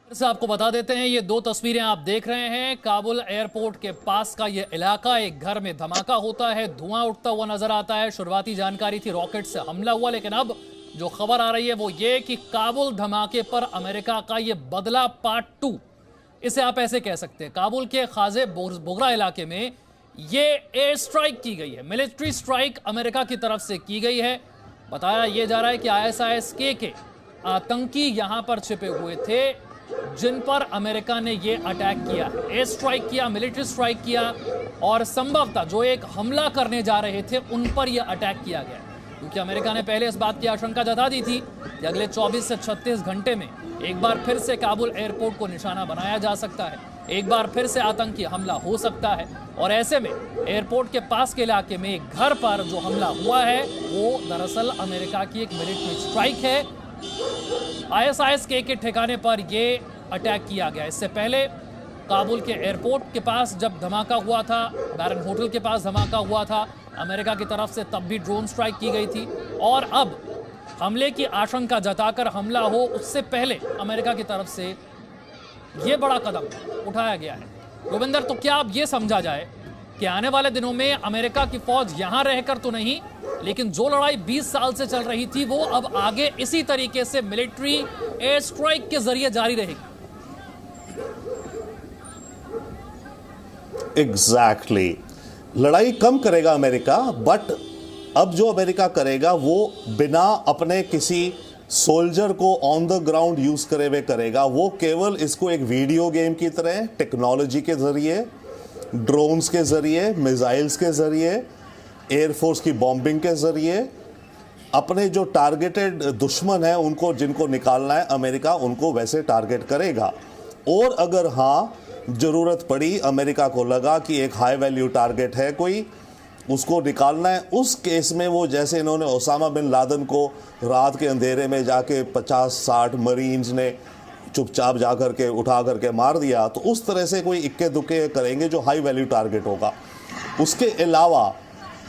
फिर से आपको बता देते हैं, ये दो तस्वीरें आप देख रहे हैं। काबुल एयरपोर्ट के पास का ये इलाका, एक घर में धमाका होता है, धुआं उठता हुआ नजर आता है। शुरुआती जानकारी थी रॉकेट से हमला हुआ, लेकिन अब जो खबर आ रही है वो ये कि काबुल धमाके पर अमेरिका का ये बदला पार्ट 2, इसे आप ऐसे कह सकते हैं। काबुल के खाजे बोगरा इलाके में ये एयर स्ट्राइक की गई है, मिलिट्री स्ट्राइक अमेरिका की तरफ से की गई है। बताया यह जा रहा है कि ISIS-K के आतंकी यहां पर छिपे हुए थे, जिन पर अमेरिका ने ये अटैक किया, एयर स्ट्राइक किया, मिलिट्री स्ट्राइक किया, और संभवतः जो एक हमला करने जा रहे थे उन पर यह अटैक किया गया। क्योंकि अमेरिका ने पहले इस बात की आशंका जता दी थी कि अगले 24 से 36 घंटे में एक बार फिर से काबुल एयरपोर्ट को निशाना बनाया जा सकता है, एक बार फिर से आतंकी हमला हो सकता है। और ऐसे में एयरपोर्ट के पास के इलाके में एक घर पर जो हमला हुआ है वो दरअसल अमेरिका की एक मिलिट्री स्ट्राइक है। ISIS-K के ठिकाने पर यह अटैक किया गया। इससे पहले काबुल के एयरपोर्ट के पास जब धमाका हुआ था, बैरन होटल के पास धमाका हुआ था अमेरिका की तरफ से, तब भी ड्रोन स्ट्राइक की गई थी। और अब हमले की आशंका जताकर हमला हो उससे पहले अमेरिका की तरफ से यह बड़ा कदम उठाया गया है। रविंदर, तो क्या अब यह समझा जाए कि आने वाले दिनों में अमेरिका की फौज यहां रहकर तो नहीं, लेकिन जो लड़ाई 20 साल से चल रही थी वो अब आगे इसी तरीके से मिलिट्री एयर स्ट्राइक के जरिए जारी रहेगी? एग्जैक्टली लड़ाई कम करेगा अमेरिका, बट अब जो अमेरिका करेगा वो बिना अपने किसी सोल्जर को ऑन द ग्राउंड यूज करे हुए करेगा। वो केवल इसको एक वीडियो गेम की तरह टेक्नोलॉजी के जरिए, ड्रोन्स के जरिए, मिसाइल्स के जरिए, एयरफोर्स की बॉम्बिंग के जरिए अपने जो टारगेटेड दुश्मन है उनको, जिनको निकालना है अमेरिका, उनको वैसे टारगेट करेगा। और अगर हाँ जरूरत पड़ी, अमेरिका को लगा कि एक हाई वैल्यू टारगेट है कोई, उसको निकालना है, उस केस में वो जैसे इन्होंने ओसामा बिन लादेन को रात के अंधेरे में जाके 50-60 मरीन्स ने चुपचाप जा करके उठा करके मार दिया, तो उस तरह से कोई इक्के दुक्के करेंगे जो हाई वैल्यू टारगेट होगा। उसके अलावा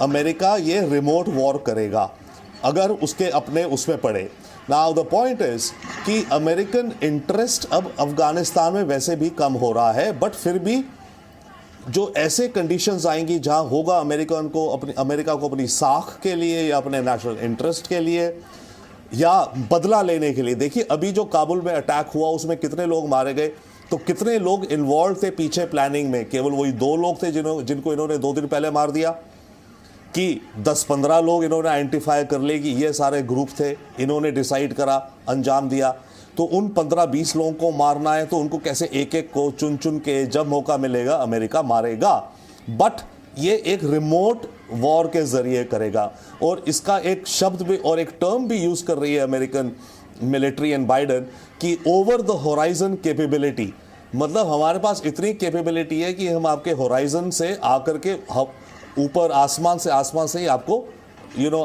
अमेरिका ये रिमोट वॉर करेगा अगर उसके अपने उसमें पड़े। नाउ द पॉइंट इज कि अमेरिकन इंटरेस्ट अब अफगानिस्तान में वैसे भी कम हो रहा है, बट फिर भी जो ऐसे कंडीशंस आएंगी जहां होगा अमेरिका को अपनी साख के लिए या अपने नेशनल इंटरेस्ट के लिए या बदला लेने के लिए। देखिए अभी जो काबुल में अटैक हुआ उसमें कितने लोग मारे गए, तो कितने लोग इन्वॉल्व थे पीछे प्लानिंग में? केवल वही 2 लोग थे जिनको इन्होंने 2 दिन पहले मार दिया, कि 10-15 लोग इन्होंने आइडेंटिफाई कर ले कि ये सारे ग्रुप थे, इन्होंने डिसाइड करा, अंजाम दिया। तो उन 15-20 लोगों को मारना है तो उनको कैसे एक एक को चुन चुन के जब मौका मिलेगा अमेरिका मारेगा, बट ये एक रिमोट वॉर के जरिए करेगा। और इसका एक शब्द भी और एक टर्म भी यूज कर रही है अमेरिकन मिलिट्री एंड बाइडन कि ओवर द होराइजन कैपेबिलिटी। मतलब हमारे पास इतनी कैपेबिलिटी है कि हम आपके होराइजन से आकर के ऊपर आसमान से ही आपको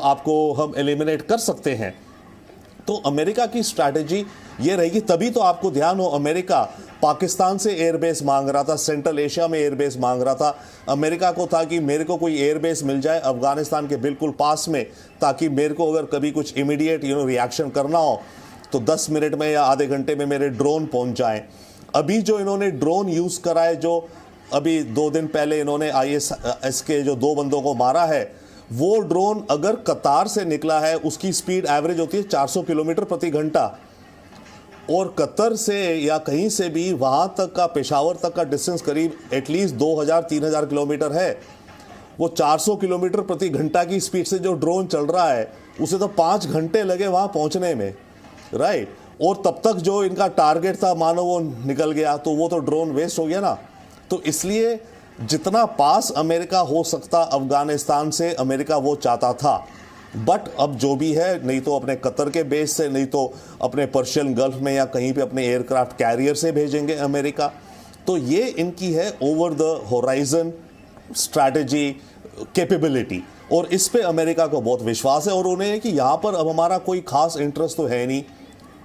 आपको हम एलिमिनेट कर सकते हैं। तो अमेरिका की स्ट्रैटेजी ये रहेगी। तभी तो आपको ध्यान हो, अमेरिका पाकिस्तान से एयरबेस मांग रहा था, सेंट्रल एशिया में एयरबेस मांग रहा था। अमेरिका को था कि मेरे को कोई एयरबेस मिल जाए अफगानिस्तान के बिल्कुल पास में, ताकि मेरे को अगर कभी कुछ इमीडिएट रिएक्शन करना हो तो 10 मिनट में या आधे घंटे में मेरे ड्रोन पहुंच जाएं। अभी जो इन्होंने ड्रोन यूज करा है, जो अभी 2 दिन पहले इन्होंने ISIS के जो 2 बंदों को मारा है, वो ड्रोन अगर कतार से निकला है, उसकी स्पीड एवरेज होती है 400 किलोमीटर प्रति घंटा, और कतर से या कहीं से भी वहां तक का, पेशावर तक का डिस्टेंस करीब एटलीस्ट 2000-3000 किलोमीटर है। वो 400 किलोमीटर प्रति घंटा की स्पीड से जो ड्रोन चल रहा है, उसे तो 5 घंटे लगे वहां पहुंचने में, राइट। और तब तक जो इनका टारगेट था मानो वो निकल गया, तो वो तो ड्रोन वेस्ट हो गया ना। तो इसलिए जितना पास अमेरिका हो सकता अफगानिस्तान से, अमेरिका वो चाहता था। बट अब जो भी है, नहीं तो अपने कतर के बेस से, नहीं तो अपने पर्शियन गल्फ में या कहीं पे अपने एयरक्राफ्ट कैरियर से भेजेंगे अमेरिका। तो ये इनकी है over the horizon strategy capability, और इस पे अमेरिका को बहुत विश्वास है। और उन्हें कि यहाँ पर अब हमारा कोई खास इंटरेस्ट तो है नहीं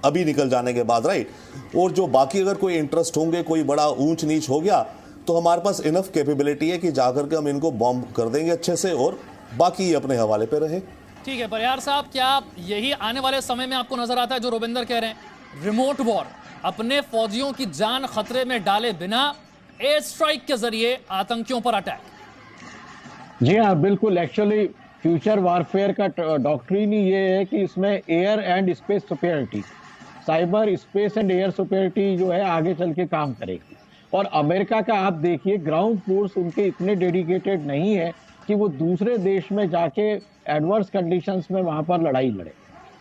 अभी निकल जाने के बाद, राइट। और जो बाकी अगर कोई इंटरेस्ट होंगे, कोई बड़ा ऊंच नीच हो गया, तो हमारे पास इनफ कैपेबिलिटी है कि जाकर के हम इनको बॉम्ब कर देंगे अच्छे से, और बाकी अपने हवाले पे रहे। ठीक है परिहार साहब, क्या यही आने वाले समय में आपको नजर आता है जो रविंदर कह रहे हैं, रिमोट वॉर? अपने फौजियों की जान खतरे में डाले बिना एयर स्ट्राइक के जरिए आतंकियों पर अटैक। जी हाँ, बिल्कुल। एक्चुअली फ्यूचर वारफेयर का डॉक्ट्रिन ही ये है कि इसमें air and space superiority, cyber space and air superiority जो है आगे चल के काम करेगी। और अमेरिका का आप देखिए, ग्राउंड फोर्स उनके इतने डेडिकेटेड नहीं है कि वो दूसरे देश में जाके एडवर्स कंडीशंस में वहां पर लड़ाई लड़े।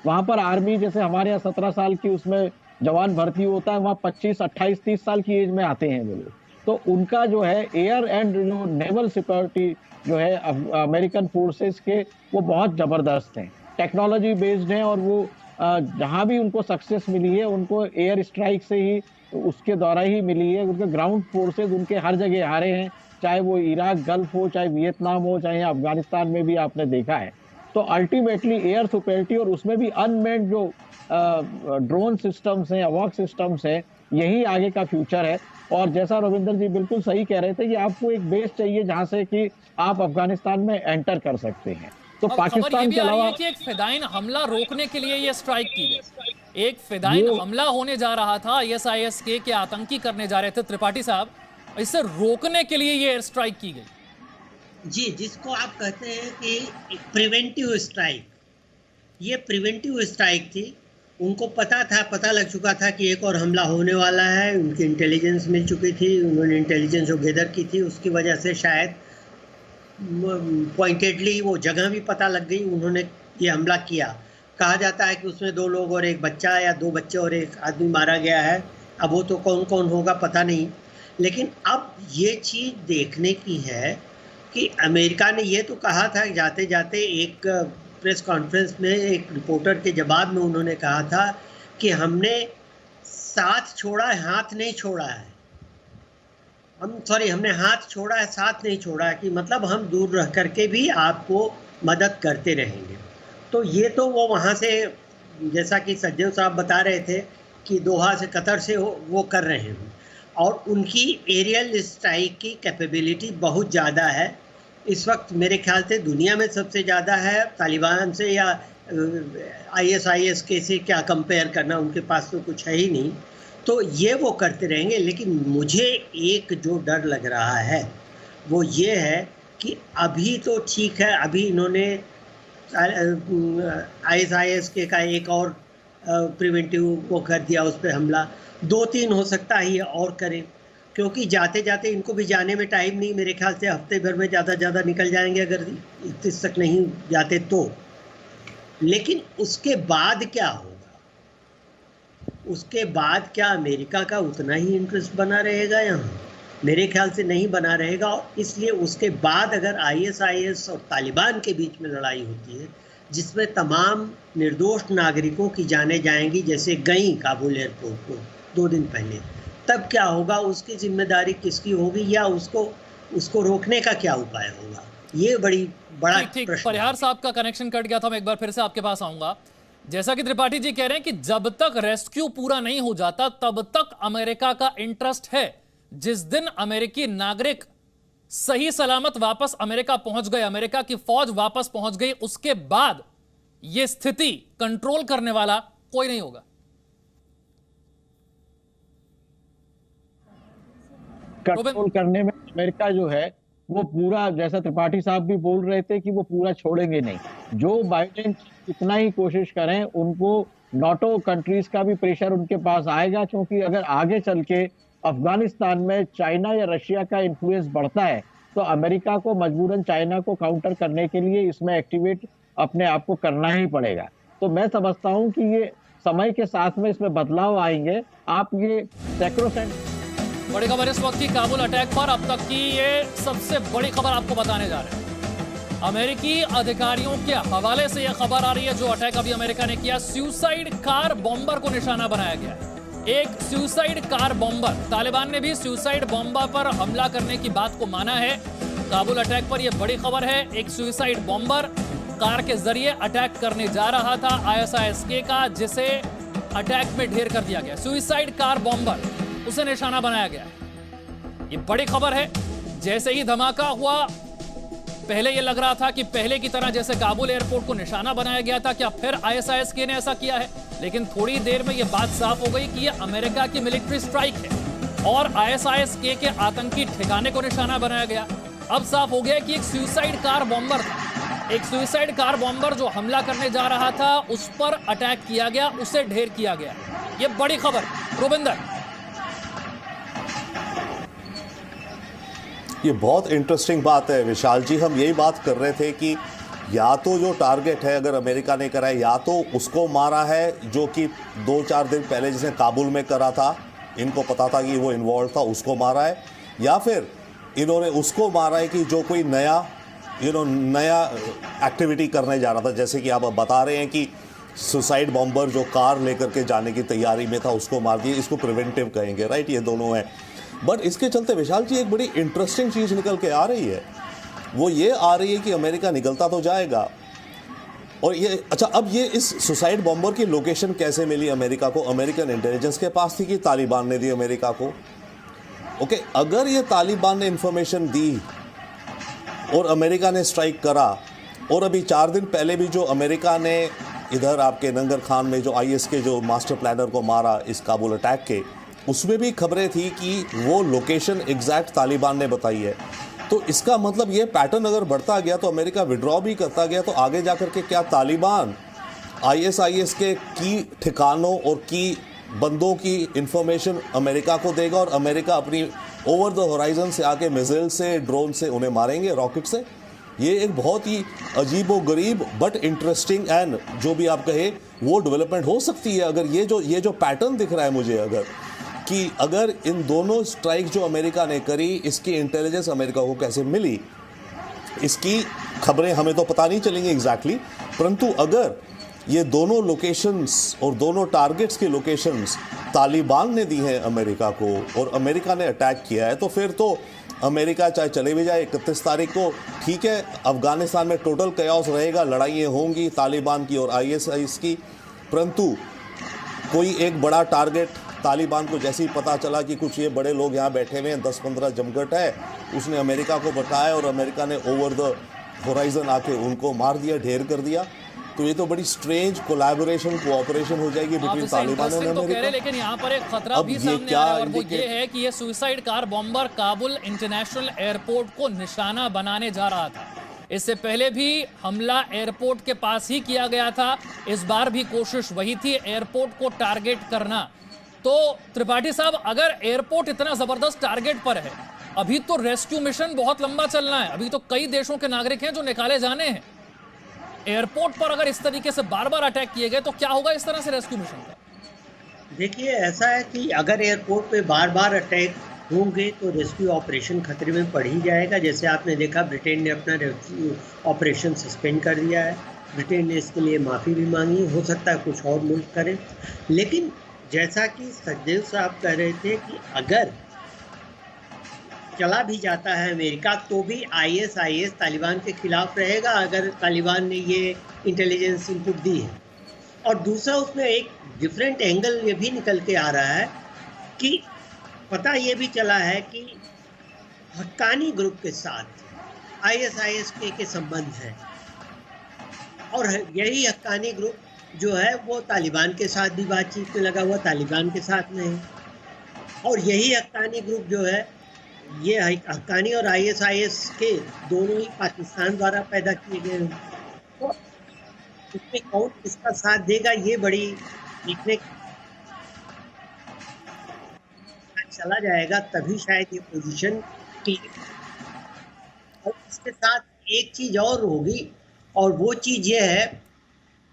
वहां पर आर्मी, जैसे हमारे यहाँ 17 साल की उसमें जवान भर्ती होता है, वहाँ 25, 28, 30 साल की एज में आते हैं वो लोग। तो उनका जो है एयर एंड जो नेवल सिक्योरिटी जो है अमेरिकन फोर्सेस के, वो बहुत जबरदस्त हैं, टेक्नोलॉजी बेस्ड हैं। और वो जहां भी उनको सक्सेस मिली है, उनको एयर स्ट्राइक से ही, उसके द्वारा ही मिली है। उनके ग्राउंड फोर्सेस उनके हर जगह हारे हैं, चाहे वो इराक गल्फ हो, चाहे वियतनाम हो, चाहे अफगानिस्तान में भी आपने देखा है। तो अल्टीमेटली एयर सुपेरिटी, और उसमें भी अनमेन्ड जो ड्रोन सिस्टम्स हैं, अवॉक सिस्टम्स हैं, यही आगे का फ्यूचर है। और जैसा रविंदर जी बिल्कुल सही कह रहे थे कि आपको एक बेस चाहिए जहां से कि आप अफगानिस्तान में एंटर कर सकते हैं। तो पाकिस्तान के अलावा कि एक फिदाइन हमला रोकने के लिए ये स्ट्राइक की गई, एक फिदाइन हमला होने जा रहा था ISIS के आतंकी करने जा रहे थे त्रिपाठी साहब, इसे रोकने के लिए ये एयर स्ट्राइक की गई। जी, जिसको आप कहते हैं कि प्रिवेंटिव स्ट्राइक, ये प्रिवेंटिव स्ट्राइक थी। उनको पता लग चुका था कि एक और हमला होने वाला है, उनकी इंटेलिजेंस मिल चुकी थी, उन्होंने इंटेलिजेंस जो गैदर की थी उसकी वजह से शायद पॉइंटेडली वो जगह भी पता लग गई, उन्होंने ये हमला किया। कहा जाता है कि उसमें 2 लोग और एक बच्चा, या 2 बच्चे और एक आदमी मारा गया है। अब वो तो कौन कौन होगा पता नहीं, लेकिन अब ये चीज़ देखने की है कि अमेरिका ने ये तो कहा था, जाते जाते एक प्रेस कॉन्फ्रेंस में एक रिपोर्टर के जवाब में उन्होंने कहा था कि हमने साथ छोड़ा है, हाथ नहीं छोड़ा है। हमने हाथ छोड़ा है, साथ नहीं छोड़ा है, कि मतलब हम दूर रह करके भी आपको मदद करते रहेंगे। तो ये तो वो वहाँ से, जैसा कि सज्जन साहब बता रहे थे कि दोहा से, कतर से वो कर रहे हैं। और उनकी एरियल स्ट्राइक की कैपेबिलिटी बहुत ज़्यादा है। इस वक्त मेरे ख्याल से दुनिया में सबसे ज़्यादा है। तालिबान से या ISIS के से क्या कंपेयर करना, उनके पास तो कुछ है ही नहीं। तो ये वो करते रहेंगे। लेकिन मुझे एक जो डर लग रहा है वो ये है कि अभी तो ठीक है, अभी इन्होंने ISIS के का एक और प्रिवेंटिव वो कर दिया, उस पर हमला। 2-3 हो सकता है ये और करें, क्योंकि जाते जाते इनको भी जाने में टाइम नहीं, मेरे ख्याल से हफ्ते भर में ज़्यादा निकल जाएंगे अगर 31 तक नहीं जाते तो। लेकिन उसके बाद क्या होगा? उसके बाद क्या अमेरिका का उतना ही इंटरेस्ट बना रहेगा यहाँ? मेरे ख्याल से नहीं बना रहेगा। और इसलिए उसके बाद अगर ISIS और तालिबान के बीच में लड़ाई होती है, जिसमें तमाम निर्दोष नागरिकों की जानें जाएंगी, जैसे गई काबुल एयरपोर्ट को 2 दिन पहले, तब क्या होगा? उसकी जिम्मेदारी किसकी होगी, या उसको रोकने का क्या उपाय होगा? ये बड़ा ठीक। परिहार साहब का कनेक्शन कट गया था, मैं एक बार फिर से आपके पास आऊंगा। जैसा कि त्रिपाठी जी कह रहे हैं कि जब तक रेस्क्यू पूरा नहीं हो जाता तब तक अमेरिका का इंटरेस्ट है। जिस दिन अमेरिकी नागरिक सही सलामत वापस अमेरिका पहुंच गए, अमेरिका की फौज वापस पहुंच गई, उसके बाद यह स्थिति कंट्रोल करने वाला कोई नहीं होगा। कंट्रोल करने में अमेरिका जो है वो पूरा, जैसा त्रिपाठी साहब भी बोल रहे थे कि वो पूरा छोड़ेंगे नहीं। जो बाइडेन इतना ही कोशिश करें, उनको नाटो कंट्रीज का भी प्रेशर उनके पास आएगा, क्योंकि अगर आगे चल के अफगानिस्तान में चाइना या रशिया का इन्फ्लुएंस बढ़ता है तो अमेरिका को मजबूरन चाइना को काउंटर करने के लिए इसमें एक्टिवेट अपने आप को करना ही पड़ेगा। तो मैं समझता हूं कि ये समय के साथ में इसमें बदलाव आएंगे। आप ये सैक्रोसेंट बड़ी खबर इस वक्त की काबुल अटैक पर, अब तक की ये सबसे बड़ी खबर आपको बताने जा रहे हैं। अमेरिकी अधिकारियों के हवाले से यह खबर आ रही है, जो अटैक अभी अमेरिका ने किया, सुसाइड कार बॉम्बर को निशाना बनाया गया है। एक सुसाइड कार बॉम्बर, तालिबान ने भी सुसाइड बॉम्बर पर हमला करने की बात को माना है। काबुल अटैक पर यह बड़ी खबर है। एक सुसाइड बॉम्बर कार के जरिए अटैक करने जा रहा था ISIS का, जिसे अटैक में ढेर कर दिया गया। सुसाइड कार बॉम्बर, उसे निशाना बनाया गया। ये बड़ी खबर है। जैसे ही धमाका हुआ, पहले ये लग रहा था कि पहले की तरह जैसे काबुल एयरपोर्ट को निशाना बनाया गया था, क्या फिर ISIS ने ऐसा किया है? लेकिन थोड़ी देर में यह बात साफ हो गई कि यह अमेरिका की मिलिट्री स्ट्राइक है और ISIS-K के आतंकी ठिकाने को निशाना बनाया गया। अब साफ हो गया कि एक सुसाइड कार बॉम्बर था, एक सुसाइड कार बॉम्बर जो हमला करने जा रहा था उस पर अटैक किया गया, उसे ढेर किया गया। ये बड़ी खबर। रुबिंदर, ये बहुत इंटरेस्टिंग बात है विशाल जी। हम यही बात कर रहे थे कि या तो जो टारगेट है अगर अमेरिका ने करा है, या तो उसको मारा है जो कि 2-4 दिन पहले जिसने काबुल में करा था, इनको पता था कि वो इन्वॉल्व था, उसको मारा है, या फिर इन्होंने उसको मारा है कि जो कोई नया एक्टिविटी करने जा रहा था। जैसे कि आप बता रहे हैं कि सुसाइड बॉम्बर जो कार लेकर के जाने की तैयारी में था उसको मार दिया, इसको प्रिवेंटिव कहेंगे, राइट? ये दोनों हैं। बट इसके चलते विशाल जी एक बड़ी इंटरेस्टिंग चीज़ निकल के आ रही है, वो ये आ रही है कि अमेरिका निकलता तो जाएगा और ये अच्छा, अब ये इस सुसाइड बॉम्बर की लोकेशन कैसे मिली अमेरिका को? अमेरिकन इंटेलिजेंस के पास थी कि तालिबान ने दी अमेरिका को? ओके, अगर ये तालिबान ने इंफॉर्मेशन दी और अमेरिका ने स्ट्राइक करा, और अभी 4 दिन पहले भी जो अमेरिका ने इधर आपके नंगर खान में जो IS के जो मास्टर प्लानर को मारा इस काबुल अटैक के, उसमें भी खबरें थी कि वो लोकेशन एग्जैक्ट तालिबान ने बताई है। तो इसका मतलब ये पैटर्न अगर बढ़ता गया तो अमेरिका विड्रॉ भी करता गया, तो आगे जाकर के क्या तालिबान IS के की ठिकानों और की बंदों की इंफॉर्मेशन अमेरिका को देगा और अमेरिका अपनी ओवर द होराइजन से आके मिसाइल से, ड्रोन से उन्हें मारेंगे, रॉकेट से? ये एक बहुत ही अजीबो गरीब बट इंटरेस्टिंग एंड जो भी आप कहे वो डेवलपमेंट हो सकती है अगर ये जो पैटर्न दिख रहा है मुझे, अगर इन दोनों स्ट्राइक जो अमेरिका ने करी, इसकी इंटेलिजेंस अमेरिका को कैसे मिली, इसकी खबरें हमें तो पता नहीं चलेंगी एग्जैक्टली, परंतु अगर ये दोनों लोकेशंस और दोनों टारगेट्स की लोकेशंस तालिबान ने दी हैं अमेरिका को और अमेरिका ने अटैक किया है, तो फिर तो अमेरिका चाहे चले भी जाए 31 तारीख को, ठीक है, अफगानिस्तान में टोटल कयास रहेगा, लड़ाइयाँ होंगी तालिबान की और ISIS की, परंतु कोई एक बड़ा टारगेट तालिबान को जैसे ही पता चला कि कुछ ये बड़े लोग यहाँ बैठे हुए हैं, 10-15 जमघट है, उसने अमेरिका को बताया और अमेरिका ने ओवर द होराइजन आके उनको मार दिया, ढेर कर दिया। तो ये तो बड़ी स्ट्रेंज कोलैबोरेशन, कोऑपरेशन हो जाएगी बिटवीन तालिबान और अमेरिका। लेकिन यहाँ पर एक खतरा भी सामने आ रहा है और वो ये है कि ये suicide car bomber Kabul international airport को निशाना बनाने जा रहा था। इससे पहले भी हमला एयरपोर्ट के पास ही किया गया था, इस बार भी कोशिश वही थी, एयरपोर्ट को टारगेट करना। तो त्रिपाठी साहब, अगर एयरपोर्ट इतना जबरदस्त टारगेट पर है, अभी तो रेस्क्यू मिशन बहुत लंबा चलना है, अभी तो कई देशों के नागरिक हैं जो निकाले जाने हैं। एयरपोर्ट पर अगर इस तरीके से बार बार अटैक किए गए तो क्या होगा इस तरह से रेस्क्यू मिशन का? देखिए, ऐसा है कि अगर एयरपोर्ट पे बार बार अटैक होंगे तो रेस्क्यू ऑपरेशन खतरे में पड़ ही जाएगा। जैसे आपने देखा, ब्रिटेन ने अपना रेस्क्यू ऑपरेशन सस्पेंड कर दिया है, ब्रिटेन ने इसके लिए माफ़ी भी मांगी, हो सकता है कुछ और मुल्क करें। लेकिन जैसा कि सचदेव साहब कह रहे थे कि अगर चला भी जाता है अमेरिका तो भी ISIS तालिबान के खिलाफ रहेगा अगर तालिबान ने ये इंटेलिजेंस इनपुट दी है। और दूसरा, उसमें एक डिफरेंट एंगल ये भी निकल के आ रहा है कि पता ये भी चला है कि हक्कानी ग्रुप के साथ ISIS के संबंध है और यही हक्कानी ग्रुप जो है वो तालिबान के साथ भी बातचीत में लगा हुआ, तालिबान के साथ में है। और यही हक्कानी ग्रुप जो है, ये हक्कानी और ISIS के दोनों ही पाकिस्तान द्वारा पैदा किए गए हैं। तो इसमें कौन किसका साथ देगा ये बड़ी देखने चला जाएगा, तभी शायद ये पोजीशन क्लियर। और इसके साथ एक चीज़ और होगी और वो चीज़ ये है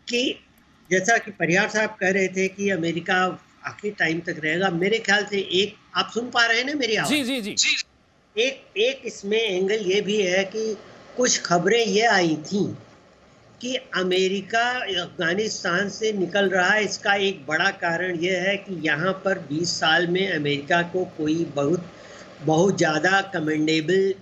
कि जैसा कि परिहार साहब कह रहे थे कि अमेरिका आखिरी टाइम तक रहेगा, मेरे ख्याल से एक, आप सुन पा रहे हैं ना मेरी आवाज़? जी जी जी। एक इसमें एंगल ये भी है कि कुछ खबरें ये आई थी कि अमेरिका अफगानिस्तान से निकल रहा है। इसका एक बड़ा कारण ये है कि यहाँ पर 20 साल में अमेरिका को कोई बहुत ज़्यादा कमेंडेबल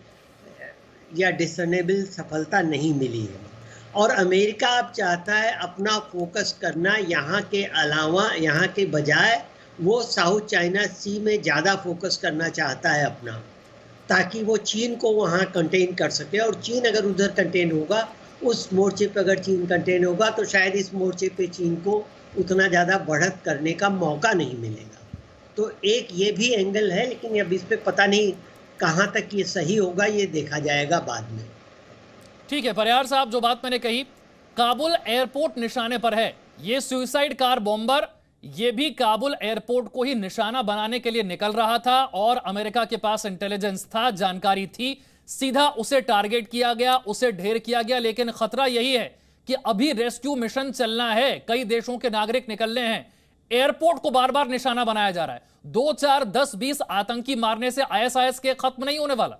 या डिसनेबल सफलता नहीं मिली है और अमेरिका अब चाहता है अपना फोकस करना यहाँ के अलावा, यहाँ के बजाय वो साउथ चाइना सी में ज़्यादा फोकस करना चाहता है अपना, ताकि वो चीन को वहाँ कंटेन कर सके। और चीन अगर उधर कंटेन होगा उस मोर्चे पे अगर चीन कंटेन होगा तो शायद इस मोर्चे पे चीन को उतना ज़्यादा बढ़त करने का मौका नहीं मिलेगा। तो एक ये भी एंगल है, लेकिन अब इस पे पता नहीं कहाँ तक ये सही होगा, ये देखा जाएगा बाद में। ठीक है परिहार साहब, जो बात मैंने कही, काबुल एयरपोर्ट निशाने पर है। ये सुइसाइड कार बॉम्बर ये भी काबुल एयरपोर्ट को ही निशाना बनाने के लिए निकल रहा था और अमेरिका के पास इंटेलिजेंस था, जानकारी थी, सीधा उसे टारगेट किया गया, उसे ढेर किया गया। लेकिन खतरा यही है कि अभी रेस्क्यू मिशन चलना है, कई देशों के नागरिक निकलने हैं, एयरपोर्ट को बार बार निशाना बनाया जा रहा है। 2, 4, 10, 20 आतंकी मारने से आईएसआईएस के खत्म नहीं होने वाला।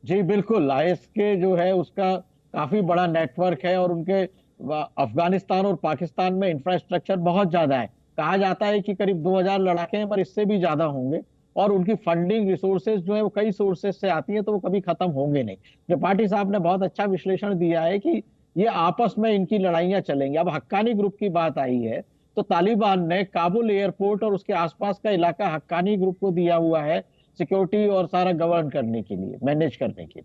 जी बिल्कुल, आईएस के जो है उसका काफी बड़ा नेटवर्क है और उनके अफगानिस्तान और पाकिस्तान में इंफ्रास्ट्रक्चर बहुत ज्यादा है। कहा जाता है कि करीब 2000 लड़ाके हैं, पर इससे भी ज्यादा होंगे। और उनकी फंडिंग रिसोर्सेज जो है वो कई सोर्सेज से आती है, तो वो कभी खत्म होंगे नहीं। त्रिपाठी साहब ने बहुत अच्छा विश्लेषण दिया है कि ये आपस में इनकी लड़ाइयां चलेंगी। अब हक्कानी ग्रुप की बात आई है तो तालिबान ने काबुल एयरपोर्ट और उसके आसपास का इलाका हक्कानी ग्रुप को दिया हुआ है सिक्योरिटी और सारा गवर्न करने के लिए, मैनेज करने के लिए।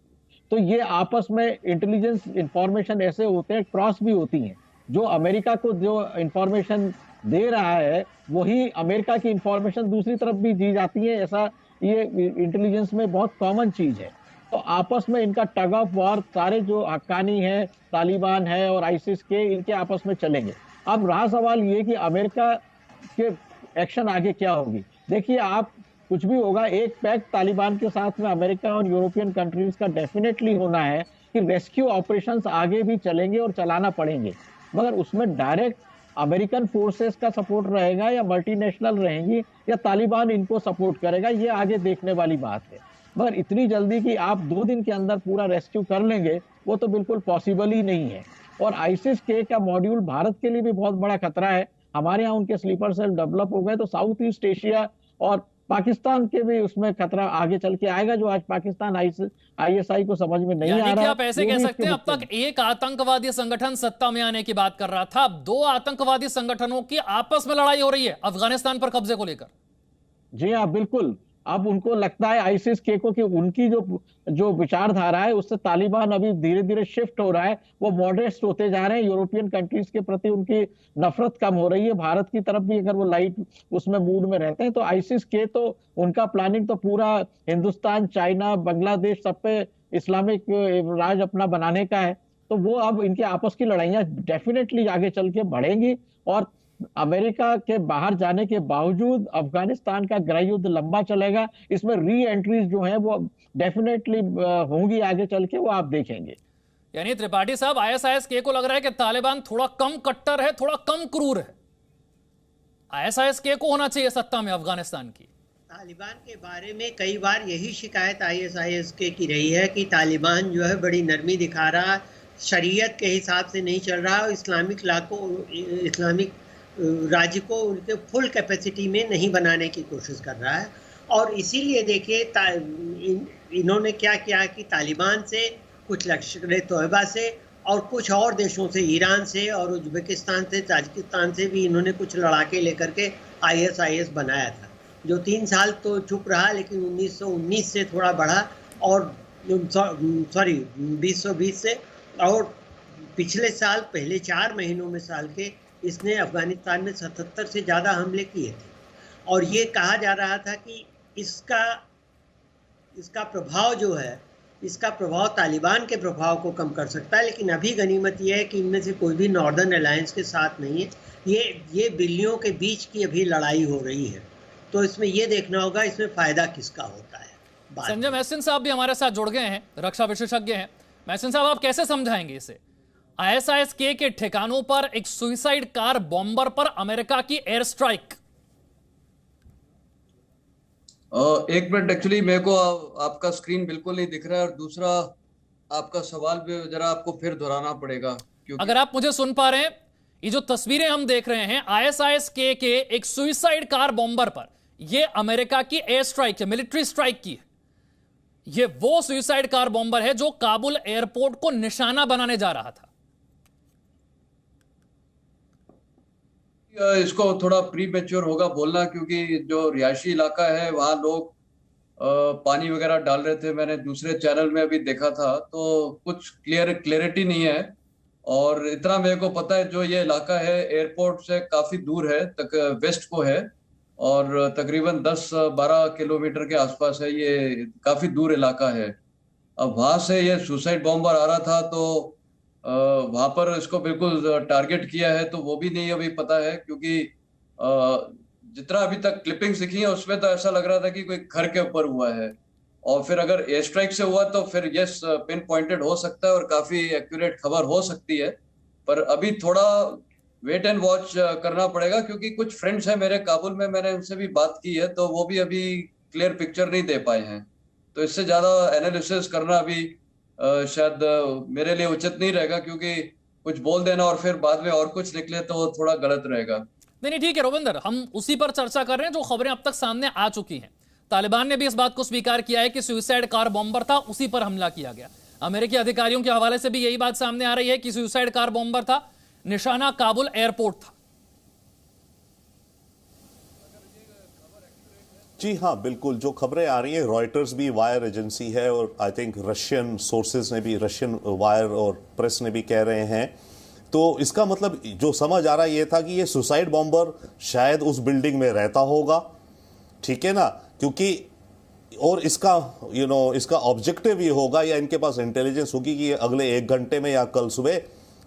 तो ये आपस में इंटेलिजेंस इंफॉर्मेशन ऐसे होते हैं, क्रॉस भी होती हैं। जो अमेरिका को जो इंफॉर्मेशन दे रहा है वही अमेरिका की इंफॉर्मेशन दूसरी तरफ भी दी जाती है। ऐसा ये इंटेलिजेंस में बहुत कॉमन चीज है। तो आपस में इनका टग ऑफ वॉर सारे जो हक्कानी है, तालिबान है और आईसिस के, इनके आपस में चलेंगे। अब रहा सवाल ये कि अमेरिका के एक्शन आगे क्या होगी। देखिए, आप कुछ भी होगा, एक पैक्ट तालिबान के साथ में अमेरिका और यूरोपियन कंट्रीज का डेफिनेटली होना है कि रेस्क्यू ऑपरेशंस आगे भी चलेंगे और चलाना पड़ेंगे। मगर उसमें डायरेक्ट अमेरिकन फोर्सेस का सपोर्ट रहेगा या मल्टीनेशनल रहेंगी या तालिबान इनको सपोर्ट करेगा, ये आगे देखने वाली बात है। मगर इतनी जल्दी कि आप 2 दिन के अंदर पूरा रेस्क्यू कर लेंगे, वो तो बिल्कुल पॉसिबल ही नहीं है। और आईसिस के का मॉड्यूल भारत के लिए भी बहुत बड़ा खतरा है। हमारे यहाँ उनके स्लीपर सेल डेवलप हो गए तो साउथ ईस्ट एशिया और पाकिस्तान के भी उसमें खतरा आगे चल के आएगा, जो आज पाकिस्तान आईएसआई को समझ में नहीं आ रहा। आप ऐसे कह सकते हैं, अब तक एक आतंकवादी संगठन सत्ता में आने की बात कर रहा था, अब 2 आतंकवादी संगठनों की आपस में लड़ाई हो रही है अफगानिस्तान पर कब्जे को लेकर। जी हाँ बिल्कुल। अब उनको लगता है आईसिस के को कि उनकी जो विचारधारा है उससे तालिबान अभी धीरे धीरे शिफ्ट हो रहा है, वो मॉडरेट होते जा रहे हैं। यूरोपियन कंट्रीज के प्रति उनकी नफरत कम हो रही है। भारत की तरफ भी अगर वो लाइट उसमें मूड में रहते हैं तो आईसिस के तो उनका प्लानिंग तो पूरा हिंदुस्तान, चाइना, बांग्लादेश सब पे इस्लामिक राज अपना बनाने का है। तो वो अब इनके आपस की लड़ाइयां डेफिनेटली आगे चल के बढ़ेंगी और अमेरिका के बाहर जाने के बावजूद अफगानिस्तान का गृह युद्ध लंबा चलेगा। इसमें री एंट्रीज जो है वो डेफिनेटली होंगी आगे चल के, वो आप देखेंगे। यानी त्रिपाठी साहब, आईएसआईएस के को लग रहा है कि तालिबान थोड़ा कम कट्टर है, थोड़ा कम क्रूर है। आईएसआईएस के को होना चाहिए सत्ता में अफगानिस्तान की। तालिबान के बारे में कई बार यही शिकायत आईएसआईएस के की रही है कि तालिबान जो है बड़ी नरमी दिखा रहा है, शरीयत के हिसाब से नहीं चल रहा और इस्लामिक राज्य को उनके फुल कैपेसिटी में नहीं बनाने की कोशिश कर रहा है। और इसीलिए देखिए इन्होंने क्या किया कि तालिबान से, कुछ लश्कर-ए-तोयबा से और कुछ और देशों से, ईरान से और उज्बेकिस्तान से, ताजिकिस्तान से भी इन्होंने कुछ लड़ाके लेकर के आईएसआईएस बनाया था, जो 3 साल तो चुप रहा, लेकिन 1919 से थोड़ा बढ़ा और 2020 से, और पिछले साल पहले 4 महीनों में साल के इसने अफगानिस्तान में 77 से ज़्यादा हमले किए थे। और ये कहा जा रहा था कि इसका प्रभाव जो है, इसका प्रभाव तालिबान के प्रभाव को कम कर सकता है। लेकिन अभी गनीमत यह है कि इनमें से कोई भी नॉर्दर्न अलायंस के साथ नहीं है। ये बिल्लियों के बीच की अभी लड़ाई हो रही है, तो इसमें ये देखना होगा इसमें फ़ायदा किसका होता है। संजय महसिन साहब भी हमारे साथ जुड़ गए हैं, रक्षा विशेषज्ञ हैं। महसिन साहब, आप कैसे समझाएंगे इसे? आईएसआईएस के ठिकानों पर एक सुइसाइड कार बॉम्बर पर अमेरिका की एयर स्ट्राइक। एक मिनट, एक्चुअली मेरे को आपका स्क्रीन बिल्कुल नहीं दिख रहा है और दूसरा आपका सवाल भी जरा आपको फिर दोहराना पड़ेगा। क्योंकि अगर आप मुझे सुन पा रहे हैं, ये जो तस्वीरें हम देख रहे हैं आईएसआईएस के एक सुइसाइड कार बॉम्बर पर, ये अमेरिका की एयर स्ट्राइक है, मिलिट्री स्ट्राइक की है। ये वो सुइसाइड कार बॉम्बर है जो काबुल एयरपोर्ट को निशाना बनाने जा रहा था। इसको थोड़ा प्री मैच्योर होगा बोलना, क्योंकि जो रिहायशी इलाका है वहाँ लोग पानी वगैरह डाल रहे थे। मैंने दूसरे चैनल में अभी देखा था, तो कुछ क्लियरिटी नहीं है। और इतना मेरे को पता है, जो ये इलाका है एयरपोर्ट से काफी दूर है, तक वेस्ट को है, और तकरीबन 10-12 किलोमीटर के आसपास है। ये काफी दूर इलाका है। अब वहां से ये सुसाइड बॉम्बर आ रहा था, तो वहां पर इसको बिल्कुल टारगेट किया है, तो वो भी नहीं अभी पता है। क्योंकि जितना अभी तक क्लिपिंग दिखी है उसमें तो ऐसा लग रहा था कि कोई घर के ऊपर हुआ है। और फिर अगर एयर स्ट्राइक से हुआ तो फिर यस, पिन पॉइंटेड हो सकता है और काफी एक्यूरेट खबर हो सकती है। पर अभी थोड़ा वेट एंड वॉच करना पड़ेगा, क्योंकि कुछ फ्रेंड्स हैं मेरे काबुल में, मैंने उनसे भी बात की है, तो वो भी अभी क्लियर पिक्चर नहीं दे पाए हैं। तो इससे ज्यादा एनालिसिस करना अभी शायद मेरे लिए उचित नहीं रहेगा, क्योंकि कुछ बोल देना और फिर बाद में और कुछ निकले तो थोड़ा गलत रहेगा। नहीं, ठीक है रोविंदर, हम उसी पर चर्चा कर रहे हैं जो खबरें अब तक सामने आ चुकी हैं। तालिबान ने भी इस बात को स्वीकार किया है कि सुसाइड कार बॉम्बर था, उसी पर हमला किया गया। अमेरिकी अधिकारियों के हवाले से भी यही बात सामने आ रही है कि सुसाइड कार बॉम्बर था, निशाना काबुल एयरपोर्ट था। जी हाँ, बिल्कुल। जो खबरें आ रही हैं, रॉयटर्स भी वायर एजेंसी है और आई थिंक रशियन सोर्सेज ने भी, रशियन वायर और प्रेस ने भी कह रहे हैं। तो इसका मतलब जो समझ आ रहा है ये था कि ये सुसाइड बॉम्बर शायद उस बिल्डिंग में रहता होगा, ठीक है ना, क्योंकि और इसका इसका ऑब्जेक्टिव ये होगा, या इनके पास इंटेलिजेंस होगी कि ये अगले 1 घंटे में या कल सुबह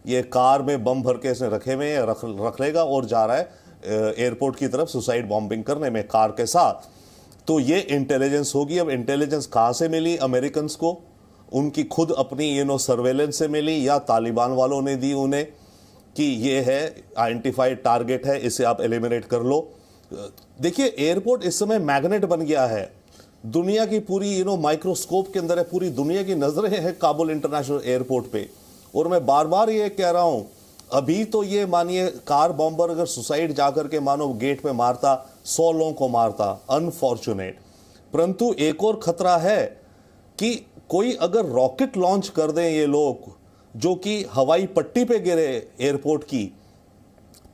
ये कार में बम भर के इसने रखे हुए हैं, रख लेगा और जा रहा है एयरपोर्ट की तरफ सुसाइड बॉम्बिंग करने में कार के साथ। तो ये इंटेलिजेंस होगी। अब इंटेलिजेंस कहाँ से मिली अमेरिकन को? उनकी खुद अपनी सर्वेलेंस से मिली, या तालिबान वालों ने दी उन्हें कि ये है आइडेंटिफाइड टारगेट है, इसे आप एलिमिनेट कर लो। देखिए, एयरपोर्ट इस समय मैग्नेट बन गया है, दुनिया की पूरी माइक्रोस्कोप के अंदर है, पूरी दुनिया की नजरें हैं काबुल इंटरनेशनल एयरपोर्ट पे। और मैं बार बार ये कह रहा हूं, अभी तो ये मानिए कार बॉम्बर अगर सुसाइड जाकर के मानो गेट पे मारता, 100 लोगों को मारता, अनफॉर्चुनेट। परंतु एक और खतरा है कि कोई अगर रॉकेट लॉन्च कर दें ये लोग, जो कि हवाई पट्टी पे गिरे एयरपोर्ट की,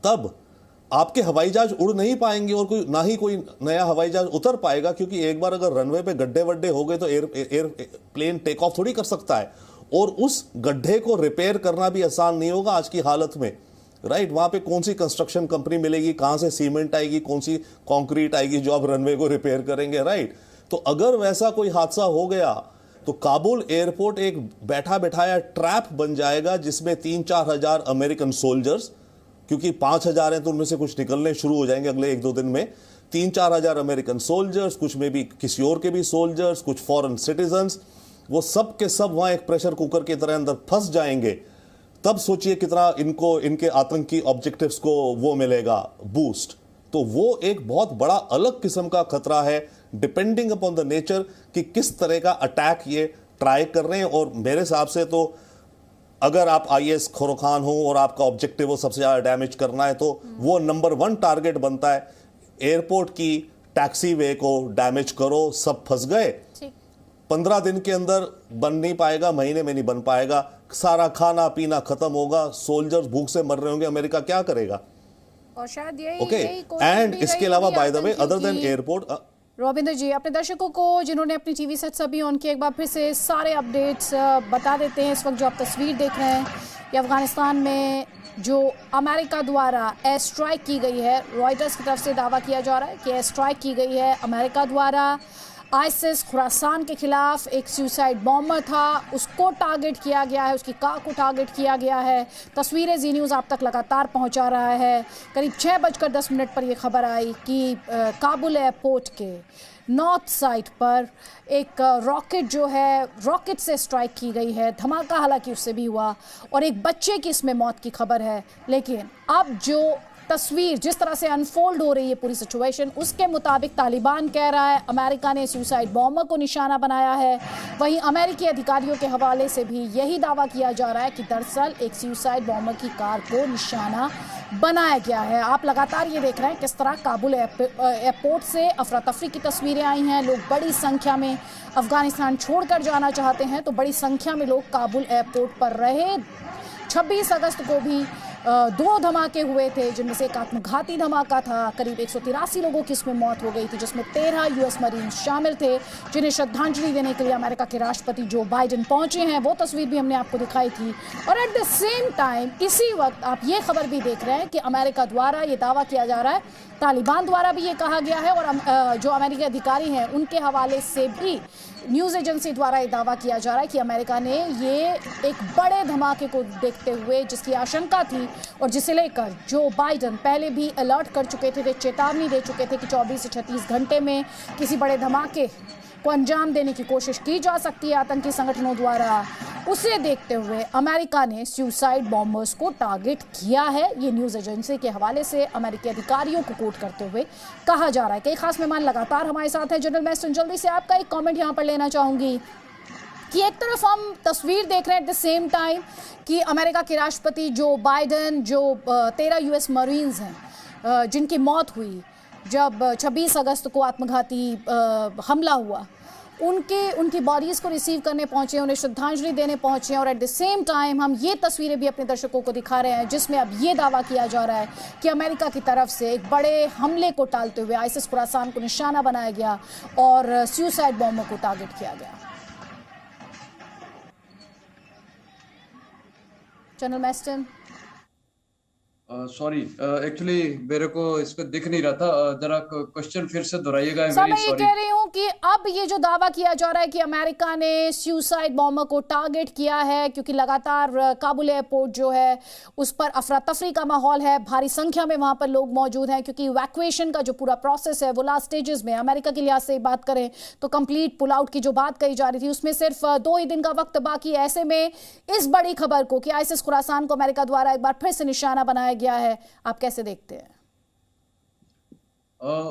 तब आपके हवाई जहाज उड़ नहीं पाएंगे और ना ही कोई नया हवाई जहाज उतर पाएगा, क्योंकि एक बार अगर रनवे पे गड्ढे वड्ढे हो गए तो प्लेन टेक ऑफ थोड़ी कर सकता है। और उस गड्ढे को रिपेयर करना भी आसान नहीं होगा आज की हालत में, राइट। वहां पे कौन सी कंस्ट्रक्शन कंपनी मिलेगी, कहां से सीमेंट आएगी, कौन सी कंक्रीट आएगी जो अब रनवे को रिपेयर करेंगे, राइट। तो अगर वैसा कोई हादसा हो गया तो काबुल एयरपोर्ट एक बैठा बैठाया ट्रैप बन जाएगा, जिसमें 3-4 हजार अमेरिकन सोल्जर्स, क्योंकि 5,000 हैं तो उनमें से कुछ निकलने शुरू हो जाएंगे अगले 1-2 दिन में, 3-4 हजार अमेरिकन सोल्जर्स, कुछ में भी किसी और के भी सोल्जर्स, कुछ फॉरेन सिटीजन्स, वो सब के सब वहां एक प्रेशर कुकर की तरह अंदर फंस जाएंगे। तब सोचिए कितना इनको, इनके आतंकी ऑब्जेक्टिव्स को वो मिलेगा बूस्ट। तो वो एक बहुत बड़ा अलग किस्म का खतरा है, डिपेंडिंग अपॉन द नेचर कि किस तरह का अटैक ये ट्राई कर रहे हैं। और मेरे हिसाब से तो अगर आप IS खोरखान हो और आपका ऑब्जेक्टिव वो सबसे ज्यादा डैमेज करना है, तो वो नंबर 1 टारगेट बनता है। एयरपोर्ट की टैक्सी वे को डैमेज करो, सब फंस गए। 15 दिन के अंदर बन नहीं पाएगा, महीने में नहीं बन पाएगा, सारा खाना पीना खत्म होगा, सोल्जर्स भूख से मर रहे होंगे, अमेरिका क्या करेगा? और शायद यही ओके। एंड इसके अलावा by the way, other than airport, Ravinder ji, अपने दर्शकों को जिन्होंने अपनी टीवी सेट सभी ऑन किए, एक बार फिर से सारे अपडेट्स बता देते हैं। इस वक्त जो आप तस्वीर देख रहे हैं, ये अफगानिस्तान में जो अमेरिका द्वारा एयर स्ट्राइक की गई है, रॉयटर्स की तरफ से दावा किया जा रहा है कि एयर स्ट्राइक की गई है अमेरिका द्वारा। आईसिस खुरासान के खिलाफ एक सुसाइड बॉम्बर था, उसको टारगेट किया गया है, उसकी कार को टारगेट किया गया है। तस्वीरें जी न्यूज़ आप तक लगातार पहुंचा रहा है। करीब 6:10 पर यह खबर आई कि काबुल एयरपोर्ट के नॉर्थ साइड पर एक रॉकेट जो है, रॉकेट से स्ट्राइक की गई है। धमाका हालांकि उससे भी हुआ और एक बच्चे की इसमें मौत की खबर है। लेकिन अब जो तस्वीर जिस तरह से अनफोल्ड हो रही है पूरी सिचुएशन, उसके मुताबिक तालिबान कह रहा है अमेरिका ने सुसाइड बॉम्बर को निशाना बनाया है। वहीं अमेरिकी अधिकारियों के हवाले से भी यही दावा किया जा रहा है कि दरअसल एक सुसाइड बॉम्बर की कार को निशाना बनाया गया है। आप लगातार ये देख रहे हैं किस तरह काबुल एयरपोर्ट से अफरा तफरी की तस्वीरें आई हैं। लोग बड़ी संख्या में अफगानिस्तान छोड़कर जाना चाहते हैं, तो बड़ी संख्या में लोग काबुल एयरपोर्ट पर रहे। 26 अगस्त को भी 2 धमाके हुए थे, जिनमें से एक आत्मघाती धमाका था। करीब 183 लोगों की इसमें मौत हो गई थी, जिसमें 13 यूएस मरीन्स शामिल थे, जिन्हें श्रद्धांजलि देने के लिए अमेरिका के राष्ट्रपति जो बाइडेन पहुंचे हैं। वो तस्वीर भी हमने आपको दिखाई थी। और एट द सेम टाइम इसी वक्त आप ये खबर भी देख रहे हैं कि अमेरिका द्वारा ये दावा किया जा रहा है, तालिबान द्वारा भी ये कहा गया है, और जो अमेरिकी अधिकारी हैं उनके हवाले से भी न्यूज़ एजेंसी द्वारा ये दावा किया जा रहा है कि अमेरिका ने ये एक बड़े धमाके को देखते हुए, जिसकी आशंका थी और जिसे लेकर जो बाइडेन पहले भी अलर्ट कर चुके थे, चेतावनी दे चुके थे कि 24 से 36 घंटे में किसी बड़े धमाके को अंजाम देने की कोशिश की जा सकती है आतंकी संगठनों द्वारा, उसे देखते हुए अमेरिका ने सुसाइड बॉम्बर्स को टारगेट किया है। ये न्यूज़ एजेंसी के हवाले से अमेरिकी अधिकारियों को कोट करते हुए कहा जा रहा है। कई खास मेहमान लगातार हमारे साथ हैं। जनरल मैस्टन, जल्दी से आपका एक कमेंट यहाँ पर लेना चाहूँगी कि एक तरफ हम तस्वीर देख रहे हैं एट द सेम टाइम कि अमेरिका के राष्ट्रपति जो बाइडेन, जो 13 यूएस मरीन्स हैं जिनकी मौत हुई जब 26 अगस्त को आत्मघाती हमला हुआ, उनकी बॉडीज़ को रिसीव करने पहुंचे, उन्हें श्रद्धांजलि देने पहुंचे। और एट द सेम टाइम हम ये तस्वीरें भी अपने दर्शकों को दिखा रहे हैं, जिसमें अब ये दावा किया जा रहा है कि अमेरिका की तरफ से एक बड़े हमले को टालते हुए आईसिस खुरासान को निशाना बनाया गया और सुसाइड बॉम्बर को टारगेट किया गया। जनरल मैस्टन, सॉरी, एक्चुअली मेरे को इस पे दिख नहीं रहा था, जरा क्वेश्चन फिर से दोहराइएगा। मैं ये कह रही हूँ कि अब ये जो दावा किया जा रहा है कि अमेरिका ने सुसाइड बॉम्बर को टारगेट किया है, क्योंकि लगातार काबुल एयरपोर्ट जो है उस पर अफरा तफरी का माहौल है, भारी संख्या में वहां पर लोग मौजूद हैं, क्योंकि इवैक्यूएशन का जो पूरा प्रोसेस है वो लास्ट स्टेजेस में। अमेरिका के लिहाज से बात करें तो कंप्लीट पुल आउट की जो बात कही जा रही थी उसमें सिर्फ 2 ही दिन का वक्त बाकी है। ऐसे में इस बड़ी खबर को कि आईसिस खुरासान को अमेरिका द्वारा एक बार फिर से निशाना बनाया गया है, आप कैसे देखते हैं?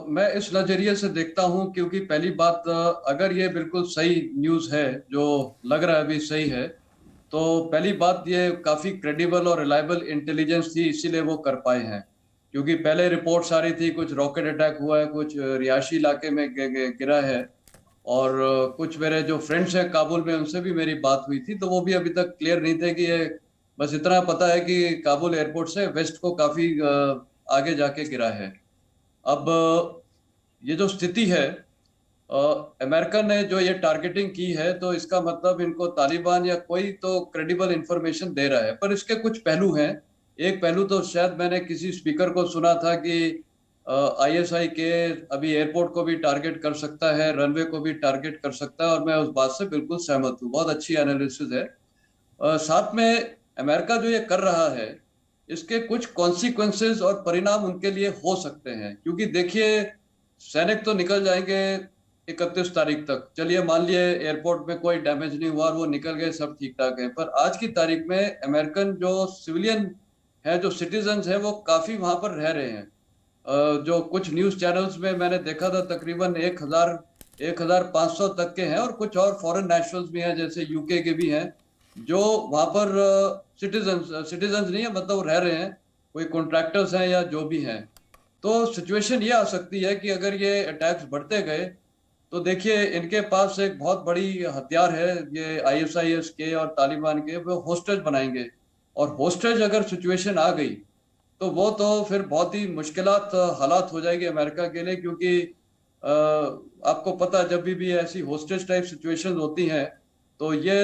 मैं इस नजरिए से देखता हूं, क्योंकि पहली बात, अगर ये बिल्कुल सही न्यूज़ है, जो लग रहा है अभी सही है, तो पहली बात ये काफ़ी क्रेडिबल और रिलायबल इंटेलिजेंस थी, इसीलिए वो कर पाए हैं। क्योंकि पहले रिपोर्ट्स आ रही थी कुछ रॉकेट अटैक हुआ है, कुछ रिहायशी इलाके में गिरा है, और कुछ मेरे जो फ्रेंड्स हैं काबुल में उनसे भी मेरी बात हुई थी, तो वो भी अभी तक क्लियर नहीं थे कि ये, बस इतना पता है कि काबुल एयरपोर्ट से वेस्ट को काफ़ी आगे जाके गिरा है। अब ये जो स्थिति है, अमेरिका ने जो ये टारगेटिंग की है, तो इसका मतलब इनको तालिबान या कोई तो क्रेडिबल इंफॉर्मेशन दे रहा है। पर इसके कुछ पहलू हैं। एक पहलू तो शायद मैंने किसी स्पीकर को सुना था कि ISI के अभी एयरपोर्ट को भी टारगेट कर सकता है, रनवे को भी टारगेट कर सकता है, और मैं उस बात से बिल्कुल सहमत हूँ। बहुत अच्छी एनालिसिस है। साथ में अमेरिका जो ये कर रहा है, इसके कुछ कॉन्सिक्वेंसेस और परिणाम उनके लिए हो सकते हैं। क्योंकि देखिए, सैनिक तो निकल जाएंगे 31 तारीख तक, चलिए मान लिए एयरपोर्ट में कोई डैमेज नहीं हुआ और वो निकल गए, सब ठीक ठाक है। पर आज की तारीख में अमेरिकन जो सिविलियन है, जो सिटीजन्स हैं, वो काफ़ी वहाँ पर रह रहे हैं। जो कुछ न्यूज़ चैनल्स में मैंने देखा था, तकरीबन 1500 तक के हैं, और कुछ और फॉरेन नेशनल्स भी हैं, जैसे UK के भी हैं, जो वहाँ पर सिटीजन्स नहीं है, मतलब रह रहे हैं, कोई कॉन्ट्रैक्टर्स हैं या जो भी हैं। तो सिचुएशन ये आ सकती है कि अगर ये अटैक्स बढ़ते गए, तो देखिए इनके पास एक बहुत बड़ी हथियार है, ये ISIS के और तालिबान के, वो होस्टेज बनाएंगे। और होस्टेज अगर सिचुएशन आ गई, तो वो तो फिर बहुत ही मुश्किलात हालात हो जाएगी अमेरिका के लिए। क्योंकि आपको पता, जब भी ऐसी होस्टेज टाइप सिचुएशन होती हैं, तो ये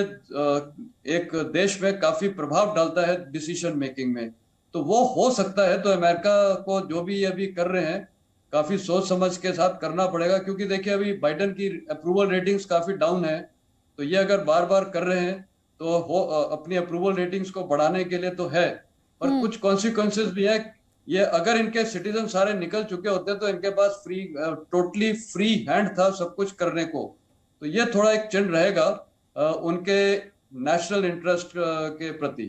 एक देश में काफी प्रभाव डालता है डिसीजन मेकिंग में। तो वो हो सकता है, तो अमेरिका को जो भी ये अभी कर रहे हैं, काफी सोच समझ के साथ करना पड़ेगा। क्योंकि देखिए, अभी बाइडेन की अप्रूवल रेटिंग्स काफी डाउन है, तो ये अगर बार बार कर रहे हैं, तो अपनी अप्रूवल रेटिंग्स को बढ़ाने के लिए तो है, पर कुछ कॉन्सिक्वेंसेस भी है। ये अगर इनके सिटीजन सारे निकल चुके होते, तो इनके पास टोटली फ्री हैंड था सब कुछ करने को। तो ये थोड़ा एक चिन्ह रहेगा उनके नेशनल इंटरेस्ट के प्रति।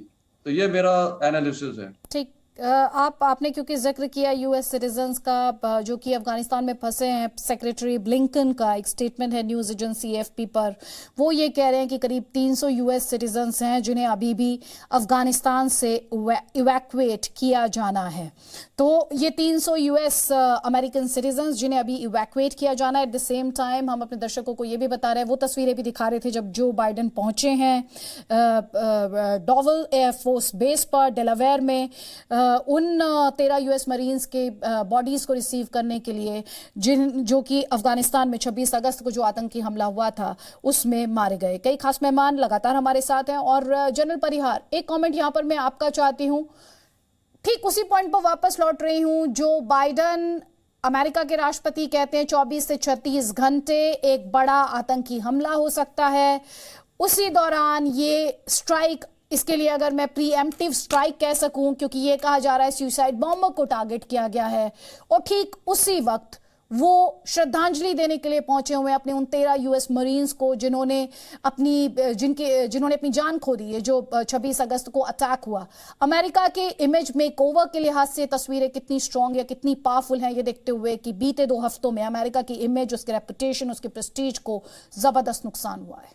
तो ये मेरा एनालिसिस है। ठीक, आपने क्योंकि जिक्र किया यूएस सिटीजन्स का जो कि अफगानिस्तान में फंसे हैं, सेक्रेटरी ब्लिंकन का एक स्टेटमेंट है न्यूज़ एजेंसी एएफपी पर। वो ये कह रहे हैं कि करीब 300 यूएस सिटीजन्स हैं जिन्हें अभी भी अफगानिस्तान से इवैक्यूएट किया जाना है। तो ये 300 यूएस अमेरिकन सिटीजन्स जिन्हें अभी इवैक्यूएट किया जाना है। एट द सेम टाइम हम अपने दर्शकों को ये भी बता रहे हैं, वो तस्वीरें भी दिखा रहे थे जब जो बाइडन पहुंचे हैं डॉवल एयरफोर्स बेस पर डेलावेयर में उन 13 यूएस मरीन्स के बॉडीज को रिसीव करने के लिए जो कि अफगानिस्तान में 26 अगस्त को जो आतंकी हमला हुआ था उसमें मारे गए। कई खास मेहमान लगातार हमारे साथ हैं और जनरल परिहार, एक कमेंट यहां पर मैं आपका चाहती हूं। ठीक उसी पॉइंट पर वापस लौट रही हूं जो बाइडन अमेरिका के राष्ट्रपति कहते हैं 24 से 36 घंटे एक बड़ा आतंकी हमला हो सकता है। उसी दौरान ये स्ट्राइक, इसके लिए अगर मैं प्रीएम्प्टिव स्ट्राइक कह सकूं, क्योंकि ये कहा जा रहा है सुसाइड बॉम्बर को टारगेट किया गया है, और ठीक उसी वक्त वो श्रद्धांजलि देने के लिए पहुंचे हुए अपने उन 13 यूएस मरीन्स को जिन्होंने अपनी जान खो दी है जो 26 अगस्त को अटैक हुआ। अमेरिका के इमेज मेकओवर के लिहाज से तस्वीरें कितनी स्ट्रांग या कितनी पावरफुल हैं ये देखते हुए कि बीते 2 हफ्तों में अमेरिका की इमेज, उसके रेपुटेशन, उसके प्रेस्टीज को जबरदस्त नुकसान हुआ है।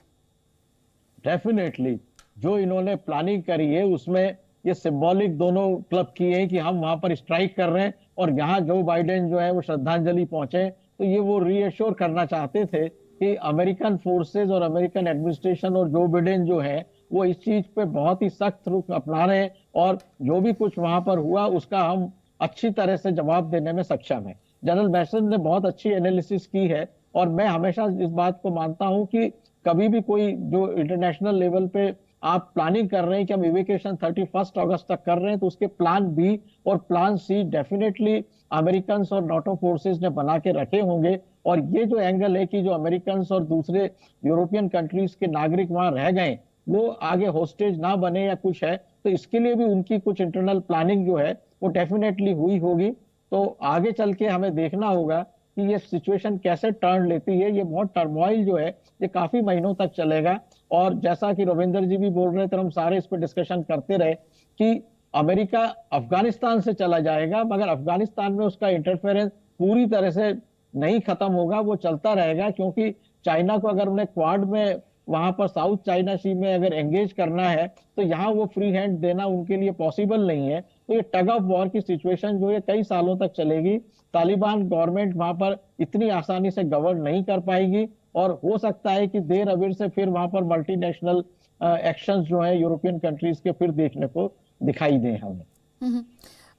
डेफिनेटली जो इन्होंने प्लानिंग करी है उसमें ये सिंबॉलिक दोनों क्लब किए हैं कि हम वहां पर स्ट्राइक कर रहे हैं और यहाँ जो बाइडेन जो है वो श्रद्धांजलि पहुंचे, तो ये वो रीएश्योर करना चाहते थे कि अमेरिकन फोर्सेस और अमेरिकन एडमिनिस्ट्रेशन और जो बाइडेन जो है वो इस चीज पे बहुत ही सख्त रुख अपना रहे हैं और जो भी कुछ वहां पर हुआ उसका हम अच्छी तरह से जवाब देने में सक्षम है। जनरल मैसन ने बहुत अच्छी एनालिसिस की है और मैं हमेशा इस बात को मानता हूं कि कभी भी कोई जो इंटरनेशनल लेवल पे आप प्लानिंग कर रहे हैं कि हम इवेकेशन 31 अगस्त तक कर रहे हैं, तो उसके प्लान बी और प्लान सी डेफिनेटली अमेरिकन और नाटो फोर्सेस ने बना के रखे होंगे। और ये जो एंगल है कि जो अमेरिकन और दूसरे यूरोपियन कंट्रीज के नागरिक वहां रह गए वो आगे होस्टेज ना बने या कुछ है, तो इसके लिए भी उनकी कुछ इंटरनल प्लानिंग जो है वो डेफिनेटली हुई होगी। तो आगे चल के हमें देखना होगा कि ये सिचुएशन कैसे टर्न लेती है। ये बहुत टर्मोइल जो है ये काफी महीनों तक चलेगा और जैसा कि रविंदर जी भी बोल रहे थे, हम सारे इस पर डिस्कशन करते रहे कि अमेरिका अफगानिस्तान से चला जाएगा मगर अफगानिस्तान में उसका इंटरफेरेंस पूरी तरह से नहीं खत्म होगा, वो चलता रहेगा। क्योंकि चाइना को अगर उन्हें क्वाड में वहां पर साउथ चाइना सी में अगर एंगेज करना है तो यहाँ वो फ्री हैंड देना उनके लिए पॉसिबल नहीं है। तो ये टग ऑफ वॉर की सिचुएशन जो है कई सालों तक चलेगी। तालिबान गवर्नमेंट वहां पर इतनी आसानी से गवर्न नहीं कर पाएगी और हो सकता है कि देर अबेर से फिर वहां पर मल्टीनेशनल एक्शंस जो है यूरोपियन कंट्रीज के फिर देखने को दिखाई दें हमें।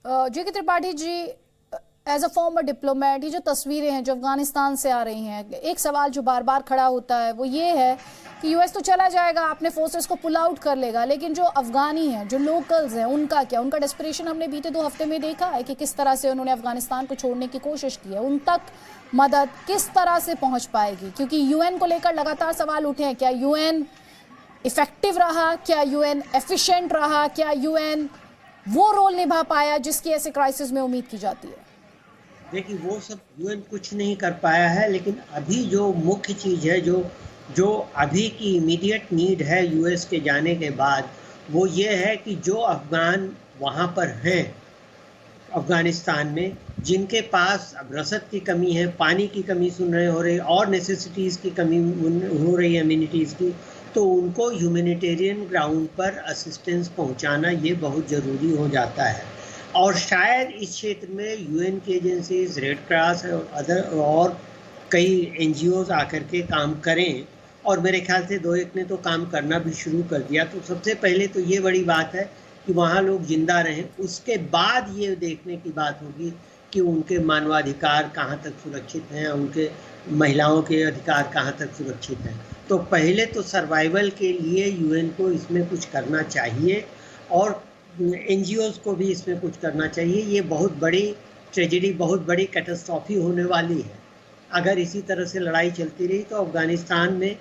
जी के Tripathi ji, as a former diplomat, ये जो तस्वीरें हैं जो अफगानिस्तान से आ रही हैं, एक सवाल जो बार बार खड़ा होता है वो ये है कि यूएस तो चला जाएगा, अपने फोर्सेस को पुल आउट कर लेगा, लेकिन जो अफगानी हैं, जो लोकल्स हैं, उनका क्या? उनका डेस्परेशन हमने बीते 2 हफ्ते में देखा है कि किस तरह से उन्होंने अफगानिस्तान को छोड़ने की कोशिश की है। उन तक मदद किस तरह से पहुंच पाएगी? क्योंकि यूएन को लेकर लगातार सवाल उठे हैं। क्या यूएन इफेक्टिव रहा? क्या यूएन एफिशिएंट रहा? क्या यूएन वो रोल निभा पाया जिसकी ऐसे क्राइसिस में उम्मीद की जाती है? देखिए, वो सब यूएन कुछ नहीं कर पाया है, लेकिन अभी जो मुख्य चीज़ है, जो अभी की इमीडिएट नीड है यूएस के जाने के बाद, वो ये है कि जो अफगान वहाँ पर हैं अफगानिस्तान में, जिनके पास अब रसद की कमी है, पानी की कमी हो रही और नेसेसिटीज़ की कमी हो रही है, इम्यूनिटीज़ की, तो उनको ह्यूमैनिटेरियन ग्राउंड पर असिस्टेंस पहुँचाना ये बहुत ज़रूरी हो जाता है। और शायद इस क्षेत्र में यूएन की एजेंसीज, रेड क्रॉस और कई एनजीओज आकर के काम करें, और मेरे ख्याल से 2-1 ने तो काम करना भी शुरू कर दिया। तो सबसे पहले तो ये बड़ी बात है कि वहाँ लोग जिंदा रहें। उसके बाद ये देखने की बात होगी कि उनके मानवाधिकार कहाँ तक सुरक्षित हैं, उनके महिलाओं के अधिकार कहाँ तक सुरक्षित हैं। तो पहले तो सर्वाइवल के लिए यूएन को इसमें कुछ करना चाहिए और एनजीओज को भी इसमें कुछ करना चाहिए। ये बहुत बड़ी ट्रेजेडी, बहुत बड़ी कैटास्ट्रॉफी होने वाली है। अगर इसी तरह से लड़ाई चलती रही तो अफगानिस्तान में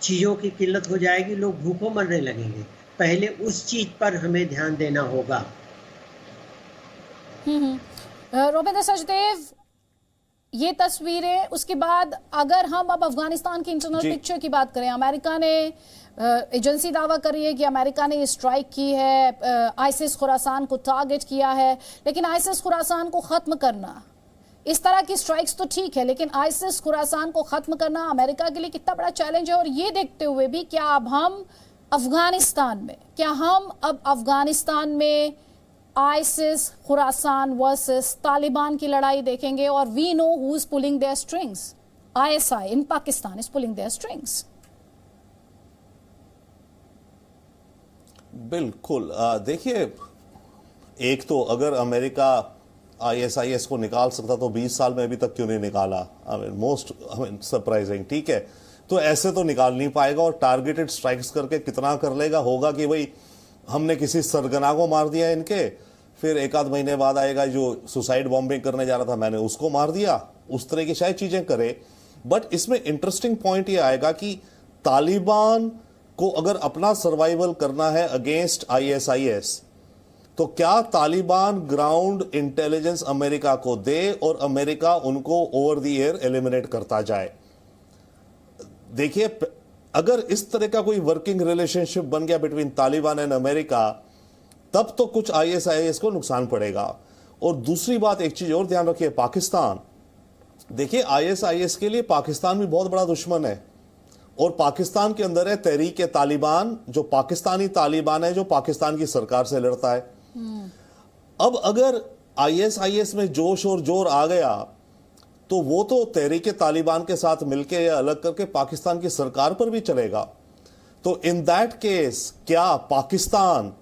चीज़ों की किल्लत हो जाएगी, लोग भूखों मरने लगेंगे। पहले उस चीज़ पर हमें ध्यान देना होगा। रविंद्र सचदेव, ये तस्वीरें, उसके बाद अगर हम अब अफगानिस्तान की इंटरनल जी। पिक्चर की बात करें, अमेरिका ने एजेंसी दावा कर रही है कि अमेरिका ने ये स्ट्राइक की है, आईसिस खुरासान को टारगेट किया है, लेकिन आईसिस खुरासान को ख़त्म करना, इस तरह की स्ट्राइक्स तो ठीक है, लेकिन आईसिस खुरासान को ख़त्म करना अमेरिका के लिए कितना बड़ा चैलेंज है। और ये देखते हुए भी क्या अब हम अफगानिस्तान में आईसिस खुरासान वर्सेस तालिबान की लड़ाई देखेंगे, और we know who is pulling their strings, ISI in Pakistan is pulling their strings. बिल्कुल। देखिए, एक तो अगर अमेरिका आईएसआईएस को निकाल सकता तो 20 साल में अभी तक क्यों नहीं निकाला? Most surprising. ठीक है, तो ऐसे तो निकाल नहीं पाएगा, और टारगेटेड स्ट्राइक्स करके कितना कर लेगा? होगा कि भाई हमने किसी सरगना को मार दिया इनके, फिर एक आध महीने बाद आएगा जो सुसाइड बॉम्बिंग करने जा रहा था, मैंने उसको मार दिया, उस तरह की शायद चीजें करे। बट इसमें इंटरेस्टिंग पॉइंट ये आएगा कि तालिबान को अगर अपना सर्वाइवल करना है अगेंस्ट आईएसआईएस, तो क्या तालिबान ग्राउंड इंटेलिजेंस अमेरिका को दे और अमेरिका उनको ओवर द एयर एलिमिनेट करता जाए? देखिए, अगर इस तरह का कोई वर्किंग रिलेशनशिप बन गया बिटवीन तालिबान एंड अमेरिका, तब तो कुछ आईएसआईएस को नुकसान पड़ेगा। और दूसरी बात, एक चीज और ध्यान रखिए, पाकिस्तान, देखिए आईएसआईएस के लिए पाकिस्तान भी बहुत बड़ा दुश्मन है, और पाकिस्तान के अंदर है तहरीक तालिबान, जो पाकिस्तानी तालिबान है, जो पाकिस्तान की सरकार से लड़ता है। अब अगर आईएसआईएस में जोश और जोर आ गया, तो वो तो तहरीक तालिबान के साथ मिलके या अलग करके पाकिस्तान की सरकार पर भी चलेगा। तो इन दैट केस क्या पाकिस्तान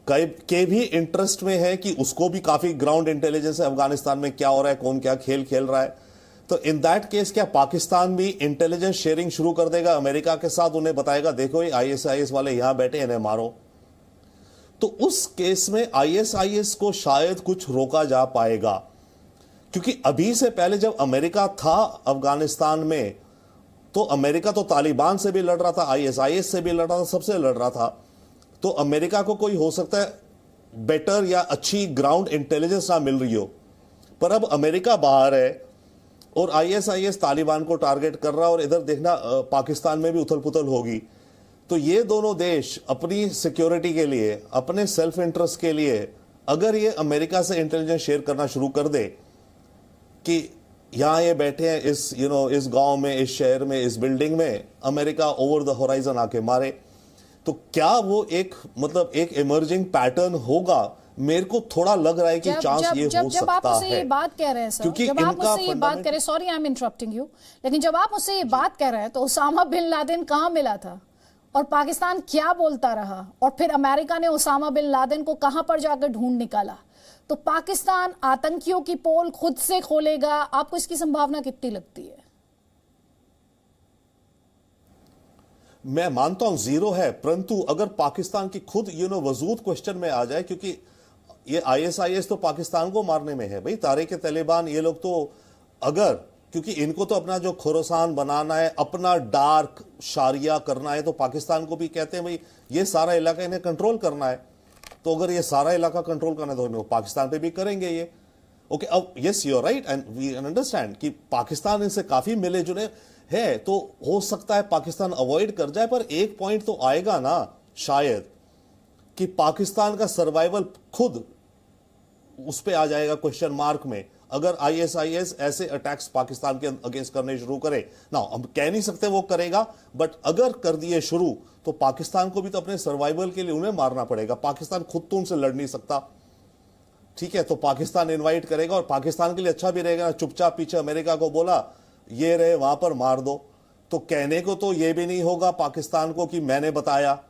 के भी इंटरेस्ट में है कि उसको भी काफी ग्राउंड इंटेलिजेंस है अफगानिस्तान में क्या हो रहा है, कौन क्या खेल खेल रहा है? तो इन दैट केस क्या पाकिस्तान भी इंटेलिजेंस शेयरिंग शुरू कर देगा अमेरिका के साथ, उन्हें बताएगा देखो ये आईएसआईएस वाले यहां बैठे, इन्हें मारो? तो उस केस में आईएसआईएस को शायद कुछ रोका जा पाएगा, क्योंकि अभी से पहले जब अमेरिका था अफगानिस्तान में, तो अमेरिका तो तालिबान से भी लड़ रहा था, आईएसआईएस से भी लड़ रहा था, सबसे लड़ रहा था। तो अमेरिका को कोई हो सकता है बेटर या अच्छी ग्राउंड इंटेलिजेंस ना मिल रही हो, पर अब अमेरिका बाहर है और आईएसआईएस तालिबान को टारगेट कर रहा है, और इधर देखना पाकिस्तान में भी उथल पुथल होगी। तो ये दोनों देश अपनी सिक्योरिटी के लिए, अपने सेल्फ इंटरेस्ट के लिए, अगर ये अमेरिका से इंटेलिजेंस शेयर करना शुरू कर दे कि यहां ये बैठे हैं इस इस गांव में, इस शहर में, इस बिल्डिंग में, अमेरिका ओवर द होराइजन आके मारे, तो क्या वो एक एक इमर्जिंग पैटर्न होगा? मेरे को थोड़ा लग रहा है कि चांस ये हो सकता है। जब आप मुझसे ये बात कह रहे हैं सर, जब आप मुझसे ये बात कह रहे हैं, sorry I am interrupting you, लेकिन जब आप मुझसे ये बात कह रहे हैं तो उसामा बिन लादेन कहाँ मिला था और पाकिस्तान क्या बोलता रहा, और फिर अमेरिका ने उसामा बिन लादेन को कहां पर जाकर ढूंढ निकाला? तो पाकिस्तान आतंकियों की पोल खुद से खोलेगा, आपको इसकी संभावना कितनी लगती है? मैं मानता हूं जीरो है, परंतु अगर पाकिस्तान की खुद वजूद क्वेश्चन में आ जाए, क्योंकि ये आईएसआईएस तो पाकिस्तान को मारने में है भाई, तारिक तालिबान ये लोग तो, अगर क्योंकि इनको तो अपना जो खुरासान बनाना है, अपना डार्क शारिया करना है, तो पाकिस्तान को भी कहते हैं भाई ये सारा इलाका इन्हें कंट्रोल करना है। तो अगर ये सारा इलाका कंट्रोल करना है तो पाकिस्तान पे भी करेंगे ये। ओके, अब yes you are right and we understand कि पाकिस्तान इनसे काफी मिले जुले है, तो हो सकता है पाकिस्तान अवॉइड कर जाए, पर एक पॉइंट तो आएगा ना शायद कि पाकिस्तान का सर्वाइवल खुद उस पे आ जाएगा क्वेश्चन मार्क में, अगर आईएसआईएस ऐसे अटैक्स पाकिस्तान के अगेंस्ट करने शुरू करे ना। हम कह नहीं सकते वो करेगा, बट अगर कर दिए शुरू तो पाकिस्तान को भी तो अपने सर्वाइवल के लिए उन्हें मारना पड़ेगा। पाकिस्तान खुद तो उनसे लड़ नहीं सकता, ठीक है? तो पाकिस्तान इनवाइट करेगा, और पाकिस्तान के लिए अच्छा भी रहेगा, चुपचाप पीछे अमेरिका को बोला ये रहे वहां पर मार दो, तो कहने को तो ये भी नहीं होगा पाकिस्तान को कि मैंने बताया,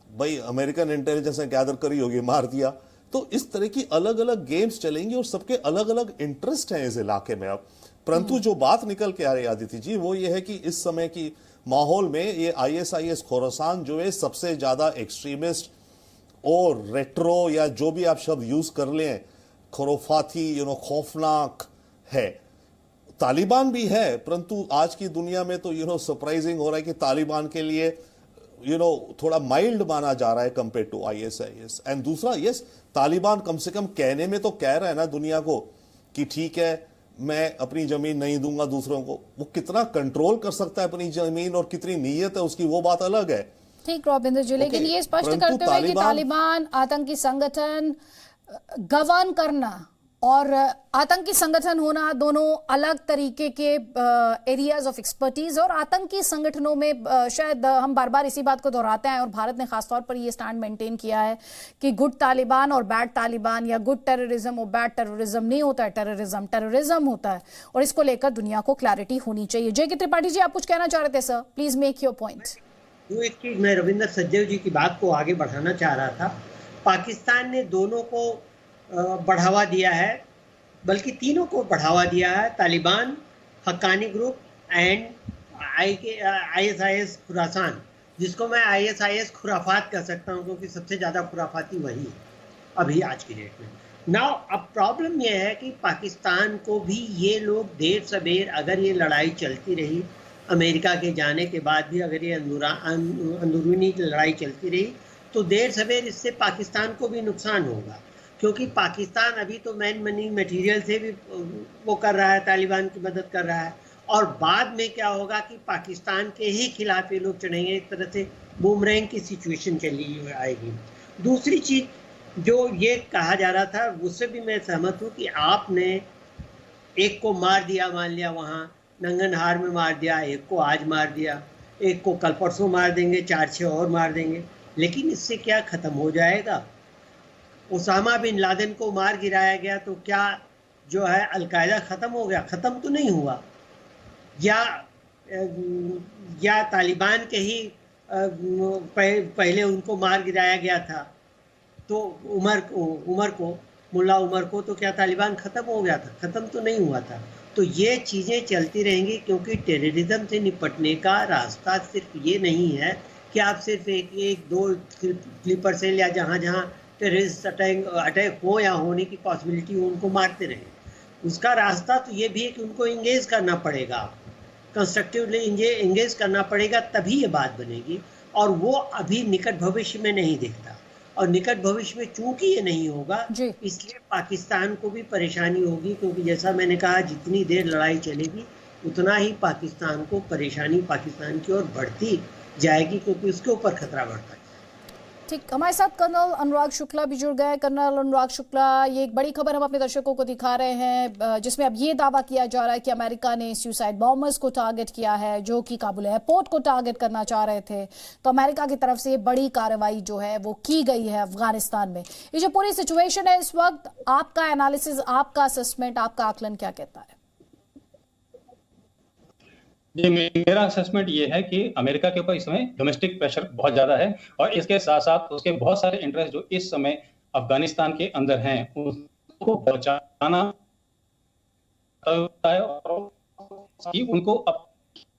भाई अमेरिकन इंटेलिजेंस ने गैदर करी होगी, मार दिया। तो इस तरह की अलग अलग गेम्स चलेंगी, और सबके अलग अलग इंटरेस्ट हैं इस इलाके में। अब परंतु जो बात निकल के आ रही आदित्य जी, वो ये है कि इस समय की माहौल में ये आईएसआईएस खुरासान जो है सबसे ज्यादा एक्सट्रीमिस्ट और रेट्रो, या जो भी आप शब्द यूज कर लें, खुराफाती, खौफनाक है। तालिबान भी है, परंतु आज की दुनिया में तो सरप्राइजिंग हो रहा है कि तालिबान के लिए थोड़ा माइल्ड माना जा रहा है कंपेयर टू आईएसआईएस। एंड दूसरा, यस तालिबान कम से कम कहने में तो कह रहा है ना दुनिया को कि ठीक है मैं अपनी जमीन नहीं दूंगा दूसरों को, वो कितना कंट्रोल कर सकता है अपनी जमीन और कितनी नीयत है उसकी, वो बात अलग है। ठीक रॉबिंदर जी, लेकिन ये स्पष्ट करते हुए कि तालिबान आतंकी संगठन गवर्न करना और आतंकी संगठन होना दोनों अलग तरीके के एरियाज ऑफ एक्सपर्टीज, और आतंकी संगठनों में शायद हम बार बार इसी बात को दोहराते हैं और भारत ने खासतौर पर ये स्टैंड मेंटेन किया है कि गुड तालिबान और बैड तालिबान या गुड टेररिज्म और बैड टेररिज्म नहीं होता है, टेररिज्म टेररिज्म होता है, और इसको लेकर दुनिया को क्लैरिटी होनी चाहिए। जय के त्रिपाठी जी, आप कुछ कहना चाह रहे थे sir, please make your point. जो एक चीज मैं रविंद्र सचदेव जी की बात को आगे बढ़ाना चाह रहा था, पाकिस्तान ने दोनों को बढ़ावा दिया है, बल्कि तीनों को बढ़ावा दिया है, Taliban, Haqqani group and ISIS Khorasan, जिसको मैं ISIS खुराफात कह सकता हूँ क्योंकि सबसे ज़्यादा खुराफाती वही है अभी आज की डेट में। नाउ अब प्रॉब्लम यह है कि पाकिस्तान को भी ये लोग देर सवेर, अगर ये लड़ाई चलती रही, अमेरिका के जाने के बाद भी अगर ये अंदरूनी लड़ाई चलती रही, तो देर सवेर इससे पाकिस्तान को भी नुकसान होगा, क्योंकि पाकिस्तान अभी तो मैन मनी मटेरियल से भी वो कर रहा है, तालिबान की मदद कर रहा है, और बाद में क्या होगा कि पाकिस्तान के ही खिलाफ ये लोग चढ़ेंगे, एक तरह से बूमरैंग की सिचुएशन चली आएगी। दूसरी चीज़ जो ये कहा जा रहा था, उससे भी मैं सहमत हूँ कि आपने एक को मार दिया, मान लिया वहाँ नंगनहार में मार दिया, एक को आज मार दिया, एक को कल परसों मार देंगे, 4-6 और मार देंगे, लेकिन इससे क्या ख़त्म हो जाएगा? उसामा बिन लादेन को मार गिराया गया तो क्या जो है अलकायदा ख़त्म हो गया? ख़त्म तो नहीं हुआ। या तालिबान के ही पहले उनको मार गिराया गया था, तो मुल्ला उमर को, तो क्या तालिबान ख़त्म हो गया था? ख़त्म तो नहीं हुआ था। तो ये चीज़ें चलती रहेंगी, क्योंकि टेररिज्म से निपटने का रास्ता सिर्फ ये नहीं है कि आप सिर्फ एक दो स्लीपर सेल या जहाँ जहाँ टेररिस्ट अटैक हो या होने की पॉसिबिलिटी हो उनको मारते रहें। उसका रास्ता तो ये भी है कि उनको इंगेज करना पड़ेगा, कंस्ट्रक्टिवली इंगेज करना पड़ेगा, तभी ये बात बनेगी, और वो अभी निकट भविष्य में नहीं दिखता, और निकट भविष्य में चूंकि ये नहीं होगा, इसलिए पाकिस्तान को भी परेशानी होगी, क्योंकि जैसा मैंने कहा, जितनी देर लड़ाई चलेगी उतना ही पाकिस्तान को परेशानी पाकिस्तान की ओर बढ़ती जाएगी, क्योंकि उसके ऊपर खतरा बढ़ता है। ठीक, हमारे साथ कर्नल अनुराग शुक्ला भी जुड़ गए। कर्नल अनुराग शुक्ला, ये एक बड़ी खबर हम अपने दर्शकों को दिखा रहे हैं, जिसमें अब ये दावा किया जा रहा है कि अमेरिका ने सुसाइड बॉम्बर्स को टारगेट किया है जो कि काबुल एयरपोर्ट को टारगेट करना चाह रहे थे। तो अमेरिका की तरफ से ये बड़ी कार्रवाई जो है वो की गई है अफगानिस्तान में। ये जो पूरी सिचुएशन है इस वक्त, आपका एनालिसिस, आपका असेसमेंट, आपका आकलन क्या कहता है? जी, मेरा असेसमेंट ये है कि अमेरिका के ऊपर इस समय डोमेस्टिक प्रेशर बहुत ज़्यादा है, और इसके साथ साथ उसके बहुत सारे इंटरेस्ट जो इस समय अफगानिस्तान के अंदर हैं उनको बचाना है, और उनको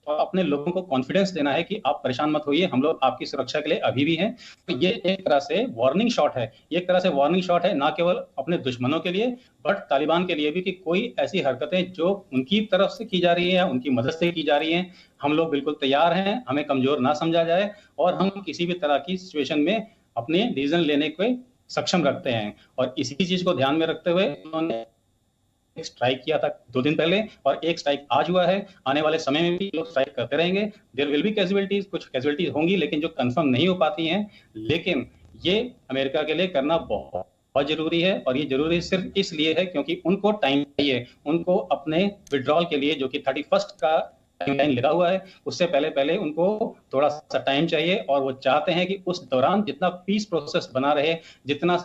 अपने लोगों को कॉन्फिडेंस देना है कि आप परेशान मत होइए, हम लोग आपकी सुरक्षा के लिए अभी भी हैं। तो ये एक तरह से वार्निंग शॉट है, ये एक तरह से वार्निंग शॉट है, ना केवल अपने दुश्मनों के लिए बट तालिबान के लिए भी, कि कोई ऐसी हरकतें जो उनकी तरफ से की जा रही है या उनकी मदद से की जा रही हैं, हम लोग बिल्कुल तैयार हैं, हमें कमजोर ना समझा जाए, और हम किसी भी तरह की सिचुएशन में अपने डिसीजन लेने को सक्षम रखते हैं। और इसी चीज को ध्यान में रखते हुए उन्होंने एक स्ट्राइक किया था 2 दिन पहले, और एक स्ट्राइक आज हुआ है। आने वाले समय में भी लोग स्ट्राइक करते रहेंगे। देयर विल बी कैजुअलिटीज, कुछ कैजुअलिटीज होंगी लेकिन जो कंफर्म नहीं हो पाती हैं, लेकिन ये अमेरिका के लिए करना बहुत जरूरी है। और ये जरूरी सिर्फ इसलिए है क्योंकि उनको टाइम चाहिए, उनको अपने विड्रॉल के लिए, जो कि 31 का टाइमलाइन लगा हुआ है, उससे पहले उनको थोड़ा सा टाइम चाहिए, और वो चाहते हैं कि उस दौरान जितना पीस प्रोसेस बना रहे, जितना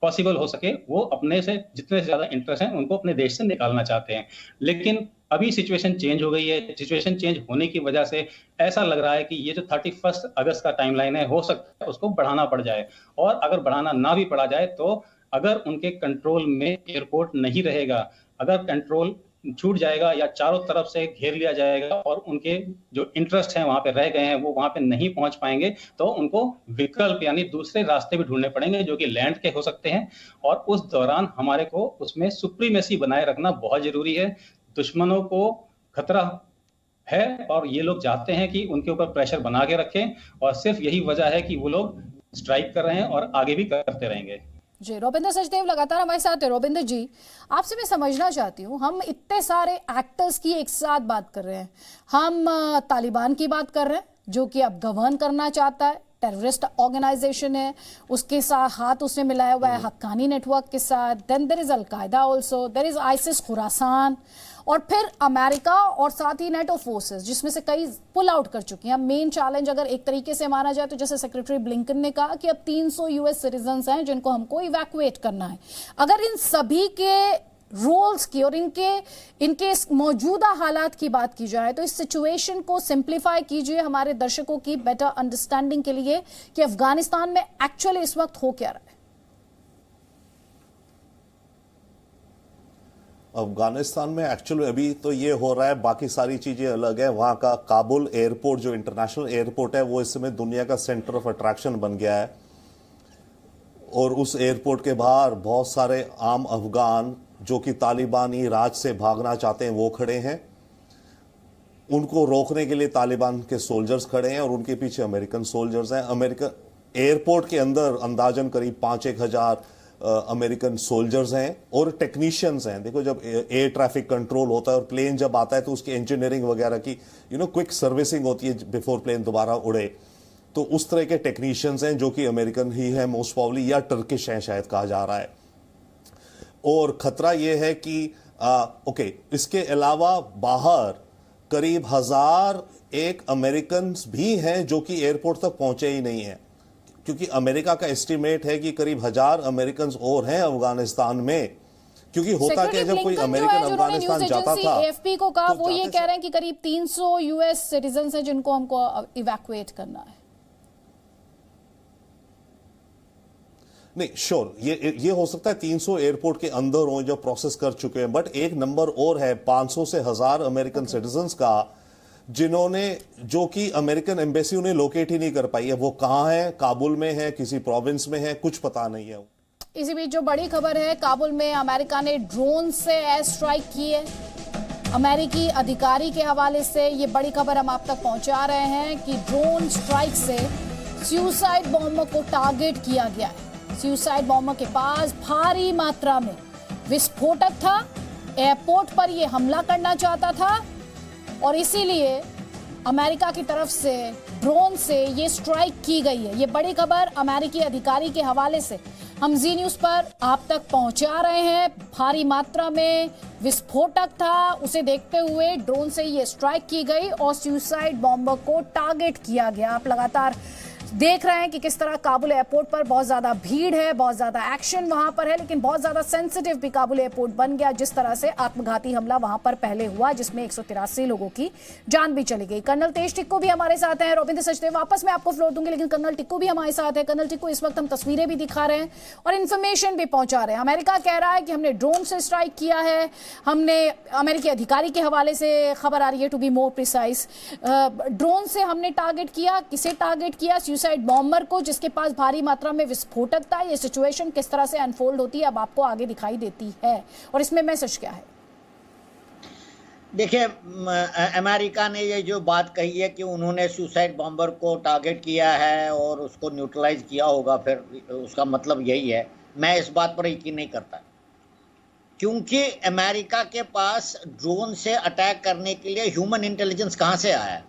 पॉसिबल हो सके, वो अपने से जितने से ज्यादा इंटरेस्ट हैं उनको अपने देश से निकालना चाहते हैं। लेकिन अभी सिचुएशन चेंज हो गई है। सिचुएशन चेंज होने की वजह से ऐसा लग रहा है कि ये जो 31 अगस्त का टाइमलाइन है, हो सकता है उसको बढ़ाना पड़ जाए, और अगर बढ़ाना ना भी पड़ा जाए तो अगर उनके कंट्रोल में एयरपोर्ट नहीं रहेगा, अगर कंट्रोल छूट जाएगा या चारों तरफ से घेर लिया जाएगा और उनके जो इंटरेस्ट हैं वहां पे रह गए हैं वो वहां पे नहीं पहुंच पाएंगे, तो उनको विकल्प यानी दूसरे रास्ते भी ढूंढने पड़ेंगे जो कि लैंड के हो सकते हैं। और उस दौरान हमारे को उसमें सुप्रीमेसी बनाए रखना बहुत जरूरी है। दुश्मनों को खतरा है और ये लोग चाहते हैं कि उनके ऊपर प्रेशर बना के रखें, और सिर्फ यही वजह है कि वो लोग स्ट्राइक कर रहे हैं और आगे भी करते रहेंगे। जी, रोबिंदर सचदेव लगातार हमारे साथ है। रोबिंदर जी, आपसे मैं समझना चाहती हूँ, हम इतने सारे एक्टर्स की एक साथ बात कर रहे हैं। हम तालिबान की बात कर रहे हैं जो कि अब गवर्न करना चाहता है, टेररिस्ट ऑर्गेनाइजेशन है, उसके साथ हाथ उसने मिलाया हुआ है हक्कानी नेटवर्क के साथ। Then there is al-Qaeda also, there is ISIS Khorasan, और फिर अमेरिका और साथ ही नेटो फोर्सेस जिसमें से कई पुल आउट कर चुकी हैं। मेन चैलेंज अगर एक तरीके से माना जाए तो जैसे सेक्रेटरी ब्लिंकन ने कहा कि अब 300 यूएस सिटीजन्स हैं जिनको हमको इवैक्यूएट करना है। अगर इन सभी के रोल्स की और इनके मौजूदा हालात की बात की जाए तो इस सिचुएशन को सिंप्लीफाई कीजिए हमारे दर्शकों की बेटर अंडरस्टैंडिंग के लिए कि अफगानिस्तान में एक्चुअली इस वक्त हो क्या रहा है। अफगानिस्तान में एक्चुअली अभी तो ये हो रहा है, बाकी सारी चीजें अलग है। वहां का काबुल एयरपोर्ट जो इंटरनेशनल एयरपोर्ट है वो इस समय दुनिया का सेंटर ऑफ अट्रैक्शन बन गया है, और उस एयरपोर्ट के बाहर बहुत सारे आम अफगान जो कि तालिबानी राज से भागना चाहते हैं वो खड़े हैं। उनको रोकने के लिए तालिबान के सोल्जर्स खड़े हैं और उनके पीछे अमेरिकन सोल्जर्स हैं। अमेरिका एयरपोर्ट के अंदर अंदाजन करीब 5-1 हजार अमेरिकन सोल्जर्स हैं और टेक्नीशियंस हैं। देखो, जब एयर ट्रैफिक कंट्रोल होता है और प्लेन जब आता है तो उसकी इंजीनियरिंग वगैरह की क्विक सर्विसिंग होती है बिफोर प्लेन दोबारा उड़े, तो उस तरह के टेक्नीशियंस हैं जो कि अमेरिकन ही है मोस्ट प्रोबेबली, या टर्किश हैं शायद कहा जा रहा है। और खतरा यह है कि इसके अलावा बाहर करीब 1001 अमेरिकन भी हैं जो कि एयरपोर्ट तक पहुंचे ही नहीं हैं, क्योंकि अमेरिका का एस्टिमेट है कि करीब 1000 अमेरिकन और हैं अफगानिस्तान में। क्योंकि होता क्या, जब कोई अमेरिकन अफगानिस्तान जाता था, एएफपी को कहा, वो ये कह रहे हैं कि करीब 300 यूएस सिटीजन्स हैं जिनको हमको इवैक्यूएट करना है। नहीं श्योर, ये हो सकता है 300 एयरपोर्ट के अंदर हो जो प्रोसेस कर चुके हैं, बट एक नंबर और है 500 से 1000 अमेरिकन सिटीजन्स का जिन्होंने, जो कि अमेरिकन एम्बेसी उन्हें लोकेट ही नहीं कर पाई है। वो कहाँ है, काबुल में है, किसी प्रोविंस में है, कुछ पता नहीं है। इसी बीच जो बड़ी खबर है, काबुल में अमेरिका ने ड्रोन से एयर स्ट्राइक की है। अमेरिकी अधिकारी के हवाले से ये बड़ी खबर हम आप तक पहुंचा रहे हैं कि ड्रोन स्ट्राइक से सुसाइड बॉम्बर को टारगेट किया गया है। सुसाइड बॉम्बर के पास भारी मात्रा में विस्फोटक था, एयरपोर्ट पर यह हमला करना चाहता था और इसीलिए अमेरिका की तरफ से ड्रोन से ये स्ट्राइक की गई है। ये बड़ी खबर अमेरिकी अधिकारी के हवाले से हम जी न्यूज़ पर आप तक पहुंचा रहे हैं। भारी मात्रा में विस्फोटक था, उसे देखते हुए ड्रोन से ये स्ट्राइक की गई और सुसाइड बॉम्बर को टारगेट किया गया। आप लगातार देख रहे हैं कि किस तरह काबुल एयरपोर्ट पर बहुत ज्यादा भीड़ है, बहुत ज्यादा एक्शन वहां पर है, लेकिन बहुत ज्यादा सेंसिटिव भी काबुल एयरपोर्ट बन गया जिस तरह से आत्मघाती हमला वहां पर पहले हुआ जिसमें 183 लोगों की जान भी चली गई। कर्नल तेज टिक्कू भी हमारे साथ हैं। रोबिंदर सचदेव, वापस मैं आपको फ्लोर दूंगी, लेकिन कर्नल टिक्कू भी हमारे साथ है। कर्नल टिक्कू, इस वक्त हम तस्वीरें भी दिखा रहे हैं और इन्फॉर्मेशन भी पहुंचा रहे हैं। अमेरिका कह रहा है कि हमने ड्रोन से स्ट्राइक किया है। हमने अमेरिकी अधिकारी के हवाले से खबर आ रही है, to be more precise, drone से हमने टारगेट किया। किसे टारगेट किया? सुसाइड बॉम्बर को, जिसके पास भारी मात्रा में विस्फोटक था। ये सिचुएशन किस तरह से अनफोल्ड होती है अब आपको आगे दिखाई देती है और इसमें मैसेज क्या है? देखिए, अमेरिका ने ये जो बात कही है कि उन्होंने सुसाइड बॉम्बर को टारगेट किया है और उसको न्यूट्रलाइज किया होगा, फिर उसका मतलब यही है। मैं इस बात पर यकीन नहीं करता, क्योंकि अमेरिका के पास ड्रोन से अटैक करने के लिए ह्यूमन इंटेलिजेंस कहाँ से आया?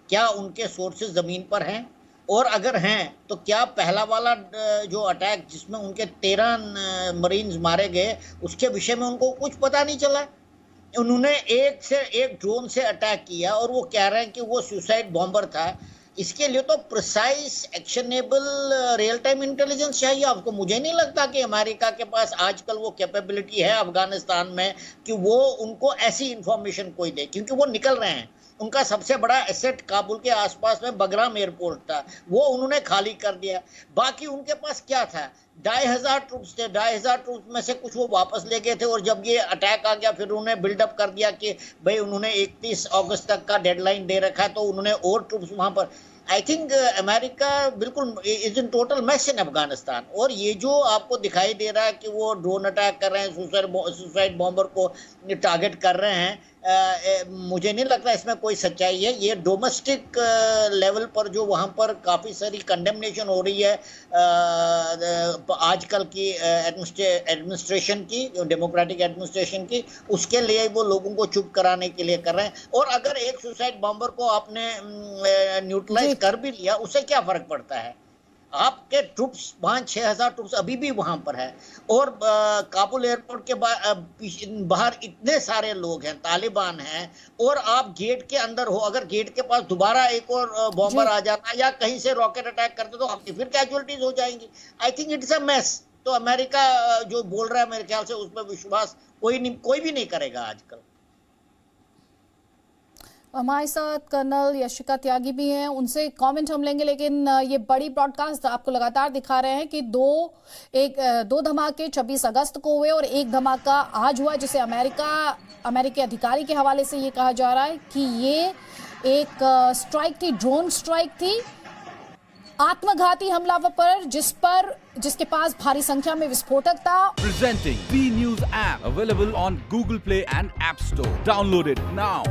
क्या उनके सोर्सेज ज़मीन पर हैं? और अगर हैं तो क्या पहला वाला जो अटैक जिसमें उनके 13 मरीन्स मारे गए उसके विषय में उनको कुछ पता नहीं चला? उन्होंने एक से एक ड्रोन से अटैक किया और वो कह रहे हैं कि वो सुसाइड बॉम्बर था। इसके लिए तो precise actionable real time intelligence चाहिए आपको। मुझे नहीं लगता कि अमेरिका के पास आजकल वो कैपेबिलिटी है अफगानिस्तान में कि वो उनको ऐसी इंफॉर्मेशन कोई दे, क्योंकि वो निकल रहे हैं। उनका सबसे बड़ा एसेट काबुल के आसपास में बगराम एयरपोर्ट था, वो उन्होंने खाली कर दिया। बाकी उनके पास क्या था? 2500 ट्रूप्स थे। 2500 ट्रूप्स में से कुछ वो वापस ले गए थे और जब ये अटैक आ गया फिर उन्होंने बिल्डअप कर दिया कि भाई उन्होंने 31 अगस्त तक का डेडलाइन दे रखा है, तो उन्होंने और ट्रूप्स वहाँ पर। आई थिंक अमेरिका बिल्कुल इज इन टोटल मैस इन अफगानिस्तान। और ये जो आपको दिखाई दे रहा है कि वो ड्रोन अटैक कर रहे हैं, सुसाइड बॉम्बर को टारगेट कर रहे हैं, मुझे नहीं लगता इसमें कोई सच्चाई है। ये डोमेस्टिक लेवल पर जो वहाँ पर काफ़ी सारी कंडेमनेशन हो रही है आजकल की एडमिनिस्ट्रेशन की, डेमोक्रेटिक एडमिनिस्ट्रेशन की, उसके लिए वो लोगों को चुप कराने के लिए कर रहे हैं। और अगर एक सुसाइड बॉम्बर को आपने न्यूट्रलाइज कर भी लिया, उससे क्या फर्क पड़ता है? आपके ट्रूप्स वहाँ 6000 ट्रूप्स अभी भी वहाँ पर है, और काबुल एयरपोर्ट के बाहर इतने सारे लोग हैं, तालिबान हैं, और आप गेट के अंदर हो, अगर गेट के पास दोबारा एक और बॉम्बर आ जाता या कहीं से रॉकेट अटैक करते तो आपकी फिर कैजुअलिटीज हो जाएंगी। I think it's a mess. तो अमेरिका जो बोल रहा है मेरे ख्याल से उस पर विश्वास कोई भी नहीं करेगा आजकल। हमारे साथ कर्नल यशिका त्यागी भी हैं, उनसे कमेंट हम लेंगे, लेकिन ये बड़ी ब्रॉडकास्ट आपको लगातार दिखा रहे हैं कि दो धमाके 26 अगस्त को हुए और एक धमाका आज हुआ, जिसे अमेरिकी अधिकारी के हवाले से ये कहा जा रहा है कि ये एक स्ट्राइक थी, ड्रोन स्ट्राइक थी, आत्मघाती हमलावर पर, जिसके पास भारी संख्या में विस्फोटक था। Presenting B News app available on Google Play and App Store. Download it now.